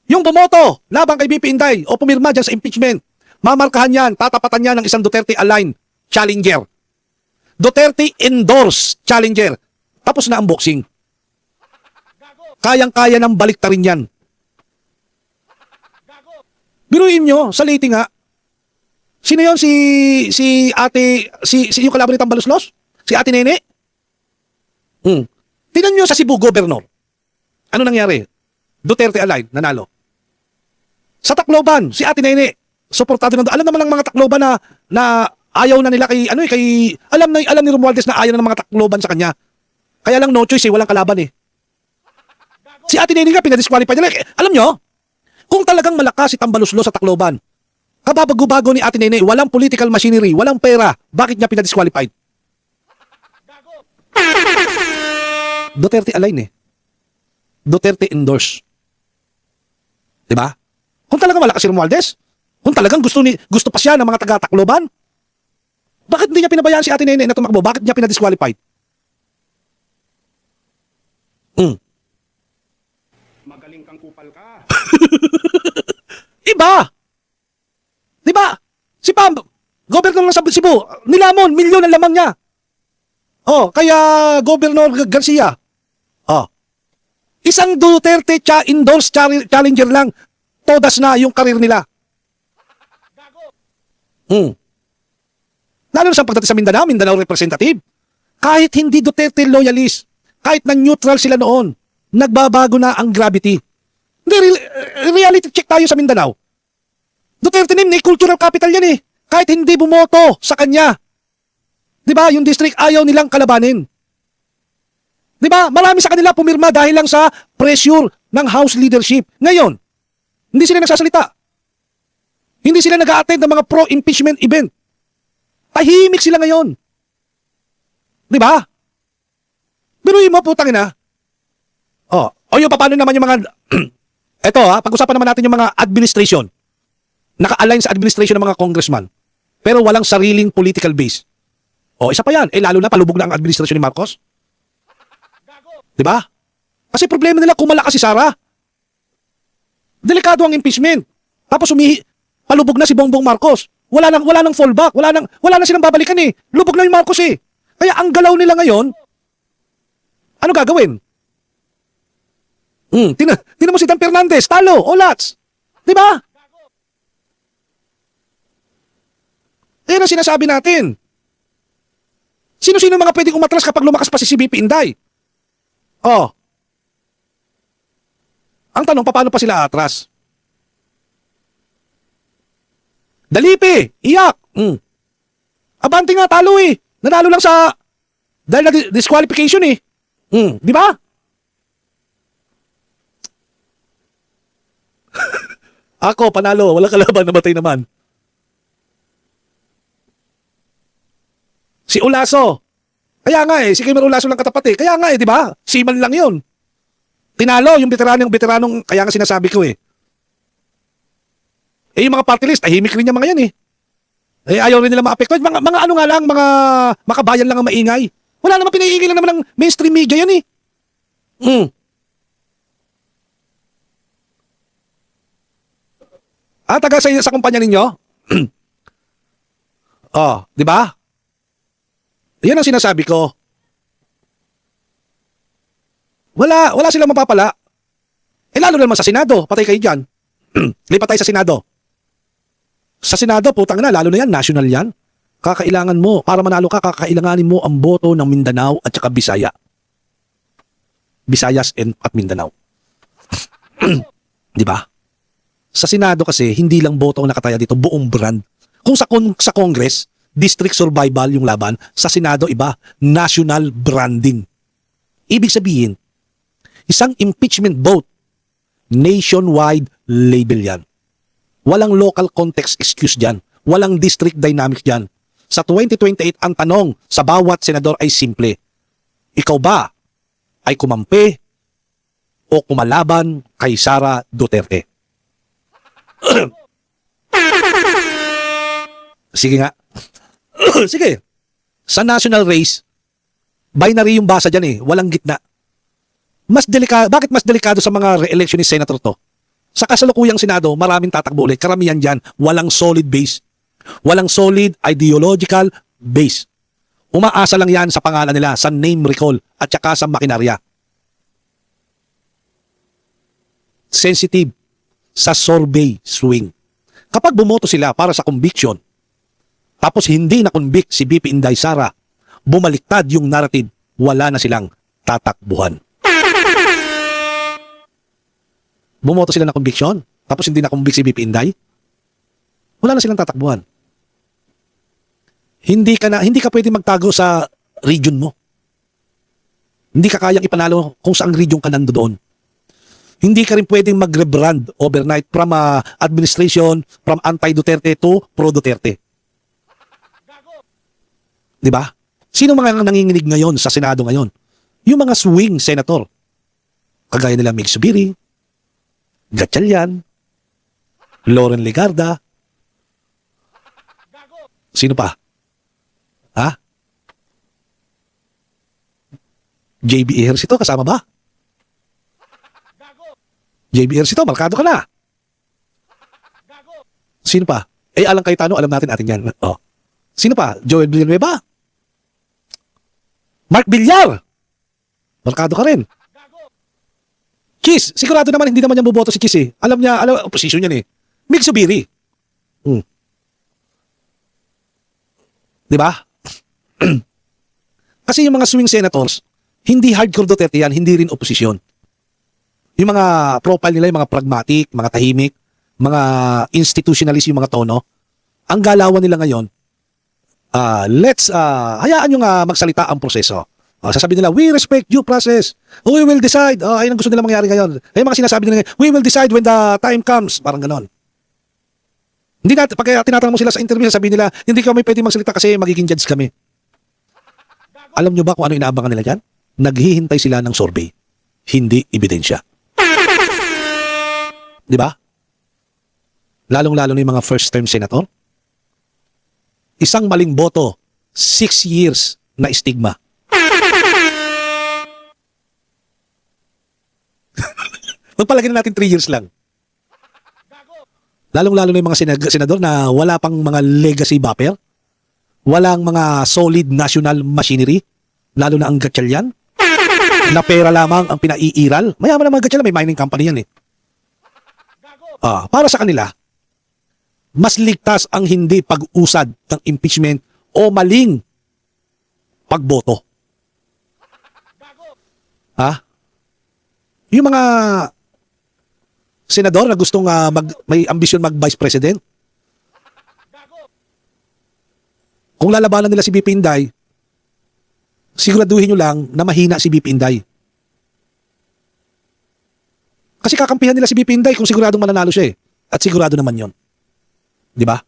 yung bumoto laban kay BP Inday o pumirma dyan sa impeachment, mamarkahan yan, tatapatan yan ng isang Duterte-aligned challenger. Duterte endorse challenger. Tapos na ang boxing. Kayang-kaya ng baliktarin yan. Biruin nyo, sa Leyte nga. Sino yon si yung kalaban ni Tambaluslos? Si Ate Nene? Tingnan nyo sa Cebu Governor. Ano nangyari? Duterte aligned, nanalo. Sa Tacloban, si Ate Nene, suportado na. Alam naman ng mga Tacloban na ayaw na nila kay alam ni Romualdez na ayaw na ng mga Tacloban sa kanya. Kaya lang no choice walang kalaban eh. Si Ate Nene nga pinadisqualify nila. Alam nyo, kung talagang malakas si Tambaluslos sa Tacloban, kababago-bago ni Ate Nene, walang political machinery, walang pera, bakit niya pinadisqualified? Duterte align eh. Duterte endorse. Diba? Kung talagang malakas si Romualdez, kung talagang gusto pa siya ng mga taga-Tacloban, bakit hindi niya pinabayaan si Ate Nene na tumakbo? Bakit niya pinadisqualified? Magaling kang kupal ka. Iba! Diba? Si Pam, governor lang sa Cebu, nilamon, milyon ang lamang niya. Oh, kaya Governor Garcia. Oh. Isang Duterte endorse challenger lang, todas na yung karir nila. Lalo na sa pagdating sa Mindanao representative. Kahit hindi Duterte loyalist, kahit na neutral sila noon, nagbabago na ang gravity. Hindi, reality check tayo sa Mindanao. Duterte nin, cultural capital yan eh. Kahit hindi bumoto sa kanya. Diba, yung district ayaw nilang kalabanin. Di ba? Marami sa kanila pumirma dahil lang sa pressure ng House leadership. Ngayon, hindi sila nagsasalita. Hindi sila nag-a-attend ng mga pro-impeachment event. Tahimik sila ngayon. Di ba? Biruin mo, putang ina. O yung paano naman yung mga... Eto pag-usapan naman natin yung mga administration. Naka-align sa administration ng mga congressman. Pero walang sariling political base. Isa pa yan. Lalo na palubog na ang administrasyon ni Marcos. Diba? Kasi problema nila kung malakas si Sara. Delikado ang impeachment. Tapos palubog na si Bongbong Marcos. Wala nang fallback. Wala na silang babalikan eh. Lubog na yung Marcos eh. Kaya ang galaw nila ngayon, ano gagawin? Tingnan mo si Dan Fernandez, talo, olats. Diba? Yan ang sinasabi natin. Sino-sino mga pwedeng umatras kapag lumakas pa si CBP Inday? Ang tanong, paano pa sila atras? Dalipi, iyak. Abante nga, talo eh. Nanalo lang sa dahil na disqualification eh. Di ba? Ako, panalo. Walang kalaban, namatay naman. Si Ulaso. Kaya nga si Kimmer Ulaso lang katapat eh. Kaya nga di ba? Seaman lang yun. Tinalo yung veteranong, kaya nga sinasabi ko eh. Yung mga party list, tahimik rin yung mga yan eh. Ayaw rin nila ma-apektuhan. Mga ano nga lang, mga makabayan lang ang maingay. Wala naman pinaiingay lang naman ng mainstream media yan eh. Taga sa kumpanya ninyo? Di ba? Yan ang sinasabi ko. Wala silang mapapala. Lalo naman sa Senado, patay kayo dyan. Lipat tayo sa Senado. Sa Senado, putang na, lalo na yan, national yan. Kakailangan mo, para manalo ka, kakailanganin mo ang boto ng Mindanao at saka Bisaya. Visayas at Mindanao. Di ba? Sa Senado kasi, hindi lang boto ang nakataya dito, buong brand. Kung sa Congress, district survival yung laban, sa Senado iba, national branding. Ibig sabihin, isang impeachment vote, nationwide label yan. Walang local context excuse dyan. Walang district dynamics dyan. Sa 2028, ang tanong sa bawat senador ay simple. Ikaw ba ay kumampi o kumalaban kay Sara Duterte? Sige nga. Sige. Sa national race, binary yung basa dyan eh. Walang gitna. Bakit mas delikado sa mga re-electionist senator to? Sa kasalukuyang Senado, maraming tatakbo ulit. Karamihan dyan, walang solid base. Walang solid ideological base. Umaasa lang yan sa pangalan nila, sa name recall, at saka sa makinarya. Sensitive sa survey swing. Kapag bumoto sila para sa conviction, tapos hindi na-convict si BP Inday Sara, bumaliktad yung narrative, wala na silang tatakbuhan. Bumoto sila na conviction, tapos hindi na-convict si BP Inday, wala na silang tatakbuhan. Hindi ka pwede magtago sa region mo. Hindi ka kayang ipanalo kung saang region ka nandoon. Hindi ka rin pwedeng mag-rebrand overnight from administration, from anti-Duterte to pro-Duterte. Diba? Sino mga nanginginig ngayon sa Senado ngayon? Yung mga swing senator. Kagaya nila Mig Subiri, Gatchalian, Loren Legarda. Sino pa? JB Ejercito, kasama ba? JB Ejercito, markado ka na. Sino pa? Alan Cayetano, alam natin yan. Sino pa? Joel Villanueva? Mark Villar. Markado ka rin. Chis, sigurado naman hindi naman niya boboto si Chis eh. Alam opposition yan eh. Mig Subiri. Diba? Kasi yung mga swing senators, hindi hardcore Duterte yan, hindi rin opposition. Yung mga profile nila, yung mga pragmatic, mga tahimik, mga institutionalist yung mga tono, ang galawan nila ngayon, hayaan nyo nga magsalita ang proseso. Sasabihin nila, we respect due process. We will decide. Ayun ang gusto nila mangyari ngayon. Ayun mga sinasabi nila ngayon, we will decide when the time comes. Parang ganon. Hindi natin, pag tinatanong mo sila sa interview, sasabihin nila, hindi kami pwede magsalita kasi magiging judge kami. Alam nyo ba kung ano inaabangan nila dyan? Naghihintay sila ng survey. Hindi ebidensya. Di ba? Lalong-lalo na yung mga first-term senator. Isang maling boto, 6 years na stigma. Magpalagay na natin 3 years lang. Lalong-lalo na yung mga senador na wala pang mga legacy buffer. Walang mga solid national machinery. Lalo na ang Gatchalian. Na pera lamang ang pinaiiral. Mayaman ang mga Gatchalian, may mining company yan eh. Para sa kanila, mas ligtas ang hindi pag-usad ng impeachment o maling pagboto. Yung mga senador na gustong may ambisyon mag-vice president, kung lalabanan nila si BP Inday, siguraduhin nyo lang na mahina si BP Inday. Kasi kakampihan nila si BP Inday kung siguradong mananalo siya eh. At sigurado naman yon. Di ba?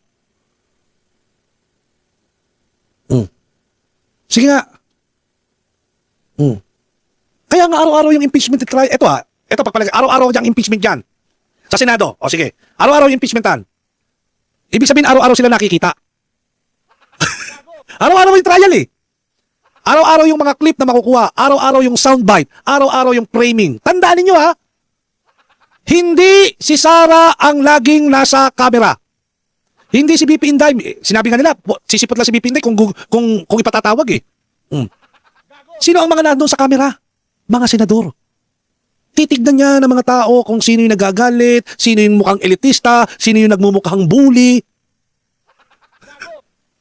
Sige nga. Kaya nga araw-araw yung impeachment trial. Ito pagpalagay. Araw-araw yung impeachment dyan. Sa Senado. O sige. Araw-araw yung impeachmentan. Ibig sabihin araw-araw sila nakikita. Araw-araw yung trial eh. Araw-araw yung mga clip na makukuha. Araw-araw yung soundbite. Araw-araw yung framing. Tandaan ninyo ha. Hindi si Sara ang laging nasa camera. Hindi si BP Inday. Sinabi nga nila, sisipot lang si BP Inday kung ipatatawag eh. Sino ang mga nandun sa camera? Mga senador. Titignan niya ng mga tao kung sino yung nagagalit, sino yung mukhang elitista, sino yung nagmumukhang bully.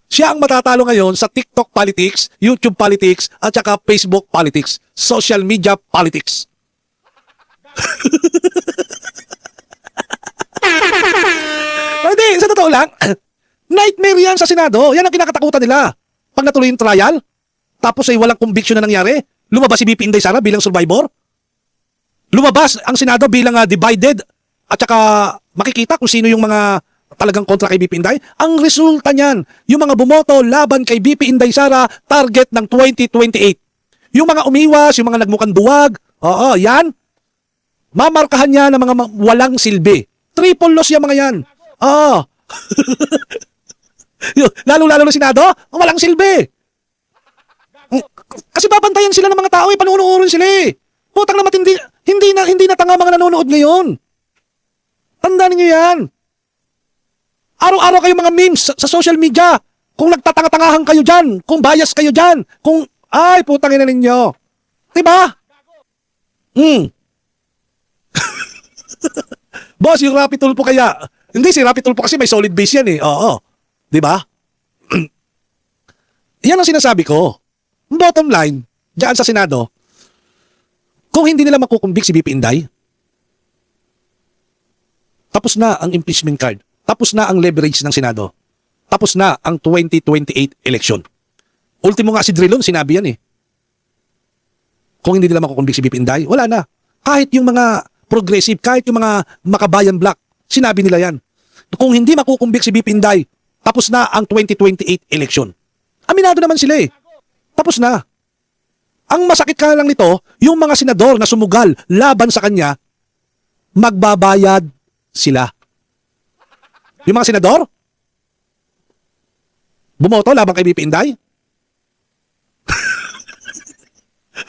Siya ang matatalo ngayon sa TikTok politics, YouTube politics, at saka Facebook politics, social media politics. Hindi, sa totoo lang, nightmare yan sa Senado. Yan ang kinakatakutan nila. Pag natuloy yung trial, tapos ay walang conviction na nangyari, lumabas si BP Inday Sara bilang survivor. Lumabas ang Senado bilang divided at saka makikita kung sino yung mga talagang kontra kay BP Inday. Ang resulta niyan, yung mga bumoto laban kay BP Inday Sara, target ng 2028. Yung mga umiwas, yung mga nagmukhang duwag, yan, mamarkahan niya ng mga walang silbi. Triple loss yung mga yan. Lalo-lalo na Senado, walang silbi. Kasi babantayan sila ng mga tao, panunuurin sila eh. Putang na matindi, hindi na tanga mga nanonood ngayon. Tandaan niyo yan. Araw-araw kayo mga memes sa social media. Kung nagtatanga-tangahan kayo dyan, kung bias kayo dyan, kung, putangin na ninyo. Diba? Boss, yung Rapid Tulfo kaya, hindi si Rapid Tulfo kasi may solid base yan eh. Oo. Diba? Yan ang sinasabi ko. Bottom line, dyan sa Senado, kung hindi nila makukumbik si BP Inday, tapos na ang impeachment card, tapos na ang leverage ng Senado, tapos na ang 2028 election. Ultimo nga si Drilon, sinabi yan eh. Kung hindi nila makukumbik si BP Inday, wala na. Kahit yung mga progressive, kahit yung mga makabayan block, sinabi nila yan. Kung hindi makukumbik si BP Inday, tapos na ang 2028 election. Aminado naman sila eh. Tapos na. Ang masakit ka lang nito, yung mga senador na sumugal laban sa kanya, magbabayad sila. Yung mga senador, bumoto laban kay BP Inday,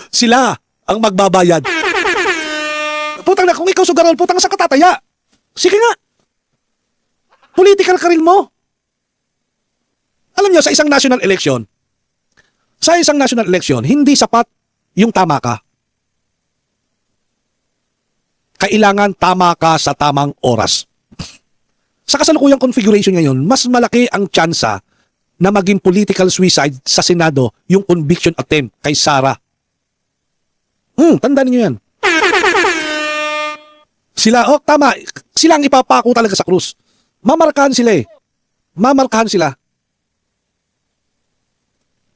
sila ang magbabayad. Putang na, kung ikaw sugarol, putang sa katataya. Sige nga. Political career mo. Alam nyo, sa isang national election, hindi sapat yung tama ka. Kailangan tama ka sa tamang oras. Sa kasalukuyang configuration ngayon, mas malaki ang tsansa na maging political suicide sa Senado yung conviction attempt kay Sara. Tandaan niyo yan. Sila, tama, sila ang ipapako talaga sa krus. Mamarkahan sila eh. Mamarkahan sila.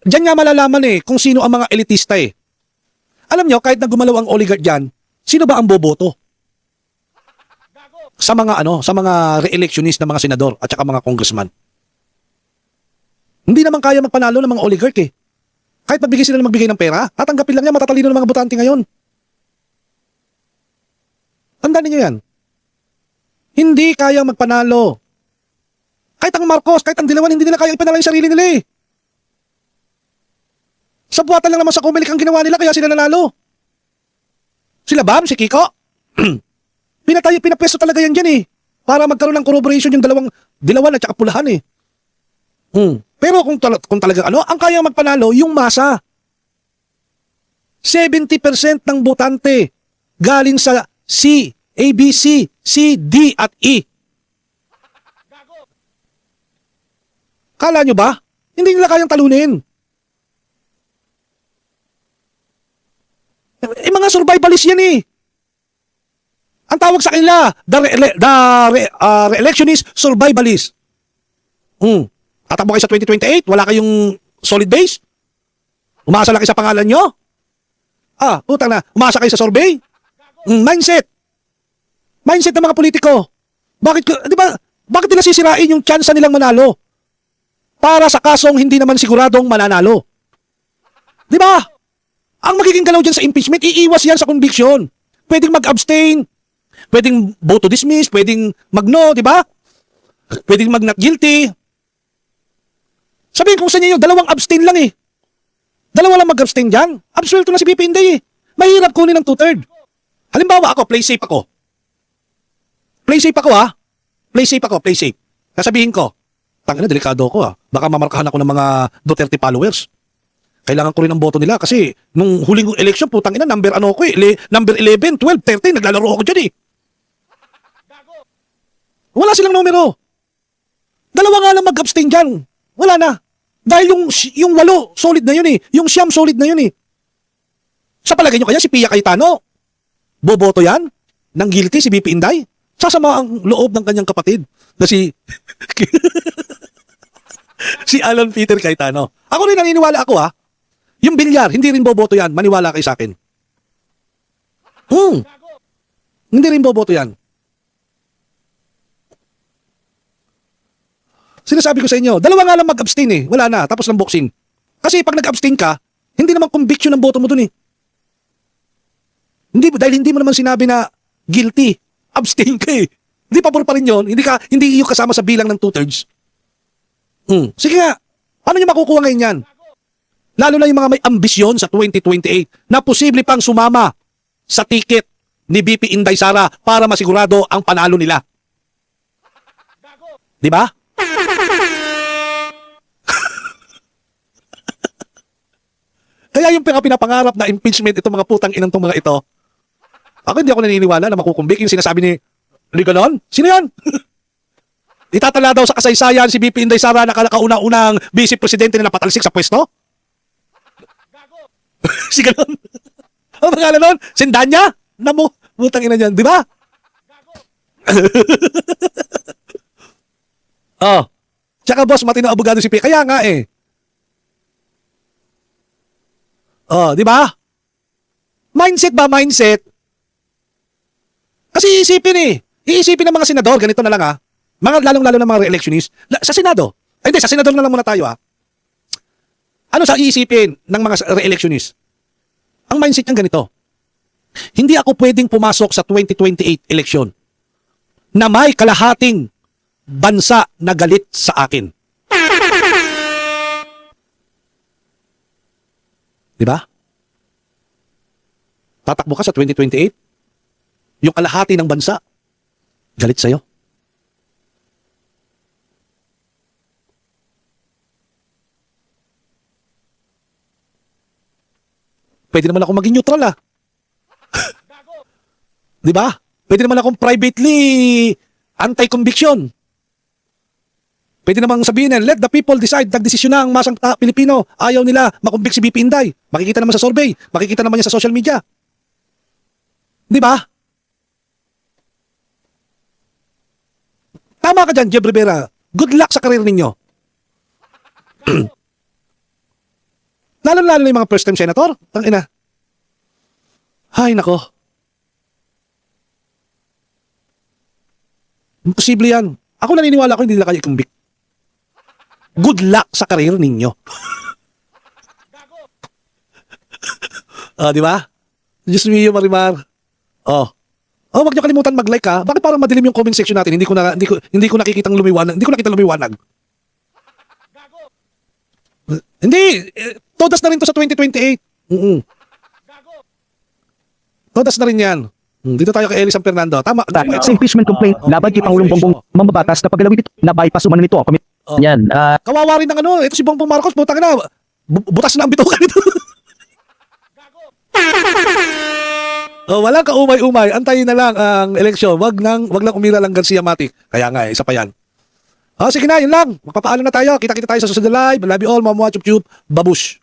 Diyan nga malalaman kung sino ang mga elitista Alam nyo, kahit na gumalaw ang oligarch dyan, sino ba ang boboto? Sa mga sa mga re-electionist na mga senador at saka mga congressman. Hindi naman kaya magpanalo ng mga oligarch Kahit magbigay sila ng magbigay ng pera, tatanggapin lang yan, matatalino ng mga botante ngayon. Tandaan niyo yan. Hindi kaya magpanalo. Kahit ang Marcos, kahit ang Dilawan, hindi nila kaya ipanalo yung sarili nila Sa buwatan lang naman sa Comelec ang ginawa nila, kaya sila nanalo. Sila Bam, si Kiko. Pinapwesto talaga yan dyan para magkaroon ng corroboration yung Dilawan at saka Pulahan Pero kung talaga ang kaya magpanalo, yung masa. 70% ng botante galing sa C, A, B, C, C, D at E. Kala nyo ba? Hindi nila kayang talunin. Mga survivalist yan Ang tawag sa kanila, re-electionist survivalist. Tatakbo kayo sa 2028, wala kayong solid base? Umasa lang kayo sa pangalan nyo? Putang na, umasa kayo sa survey? Mindset. Mindset ng mga politiko. Bakit nila sisirain yung chance nilang manalo? Para sa kasong hindi naman siguradong mananalo. Di ba? Ang magiging galaw dyan sa impeachment, iiwas yan sa conviction. Pwedeng mag-abstain, pwedeng vote to dismiss, pwedeng mag-no, di ba? Pwedeng mag-not guilty. Sabihin kung sa inyo, dalawang abstain lang Dalawa lang mag-abstain dyan. Absuelto na si BP Inday Mahirap kunin ng 2/3. Halimbawa ako, play safe ako. Play safe ako Play safe ako, play safe. Sasabihin ko, tangina, delikado ako Baka mamarkahan ako ng mga Duterte followers. Kailangan ko rin ang boto nila kasi nung huling election, putang ina, number number 11, 12, 13, naglalaro ako dyan Wala silang numero. Dalawa nga lang mag-abstain dyan. Wala na. Dahil yung 8, solid na yun Yung 9, solid na yun Sa palagay nyo kaya si Pia Cayetano, boboto yan? Nang guilty si BP Inday? Sasama ang loob ng kanyang kapatid na si si Alan Peter Cayetano. Ako rin naniniwala ako Yung Bilyar, hindi rin boboto yan. Maniwala kayo sa akin. Hindi rin boboto yan. Sinasabi ko sa inyo, dalawa nga lang mag-abstain Wala na, tapos ng boxing. Kasi pag nag-abstain ka, hindi naman conviction ng boto mo dun Dahil hindi mo naman sinabi na guilty. Abstain ka Hindi pabor pa rin yun. Hindi iyo kasama sa bilang ng 2/3. Sige nga, paano nyo makukuha ngayon yan? Lalo na yung mga may ambisyon sa 2028 na posible pang sumama sa ticket ni BP Inday Sara para masigurado ang panalo nila. Di ba? Kaya yung pinapangarap na impeachment itong mga putang inang tong mga ito, ako hindi ako naniniwala na makukumbik yung sinasabi ni Ganon. Sino yan? Itatala daw sa kasaysayan si BP Inday Sara na kauna-unang vice presidente na napatalsik sa pwesto? Si Ganon. Ang pangalan nun? Sindanya? Butang ina niyan, di ba? Tsaka boss, matino abogado si P. Kaya nga di ba? Mindset ba? Mindset? Kasi iisipin ng mga senador, ganito na lang lalong-lalo na mga re-electionist. Sa Senado. Hindi, sa senador na lang muna tayo Ano sa iisipin ng mga re-electionist? Ang mindset niyan ganito. Hindi ako pwedeng pumasok sa 2028 election na may kalahating bansa na galit sa akin. Di ba? Tatakbo ka sa 2028, yung kalahati ng bansa galit sa'yo. Pwede naman ako maging neutral Di ba? Pwede naman akong privately anti-conviction. Pwede namang sabihin let the people decide. Nagdesisyon na ang masang Pilipino. Ayaw nila makumbik si BP Inday. Makikita naman sa survey. Makikita naman niya sa social media. Di ba? Tama ka dyan, Jeb Rivera. Good luck sa karir ninyo. Lalo na yung mga first time senator. Tangina. Ay, nako. Imposible yan. Ako naniniwala ko hindi nila kayo i-convict. Good luck sa karir ninyo. Di ba? Diyos mio, Marimar. Wag niyo kalimutan mag-like ha. Bakit parang madilim yung comment section natin? Hindi ko nakikitang lumiwanag. Hindi ko nakita lumiwanag. Hindi, todas na rin to sa 2028. Todas na rin yan. Dito tayo kay Eli San Fernando. Tama. Sa impeachment complaint laban kay Pangulong Bongbong Mambabatas na paggalawin ito na bypass umano nito. Yan. Kawawa rin ng ito si Bongbong Marcos. Butang na. Butas na ang bitukan nito. Walang kaumay-umay. Antayin na lang ang eleksyon. Wag lang umira lang Garcia Matic. Kaya nga, isa pa yan. Sige na, yun lang. Magpapaalam na tayo. Kita-kita tayo sa susunod na live. I love you all. Mamwa, chup-chup. Babush.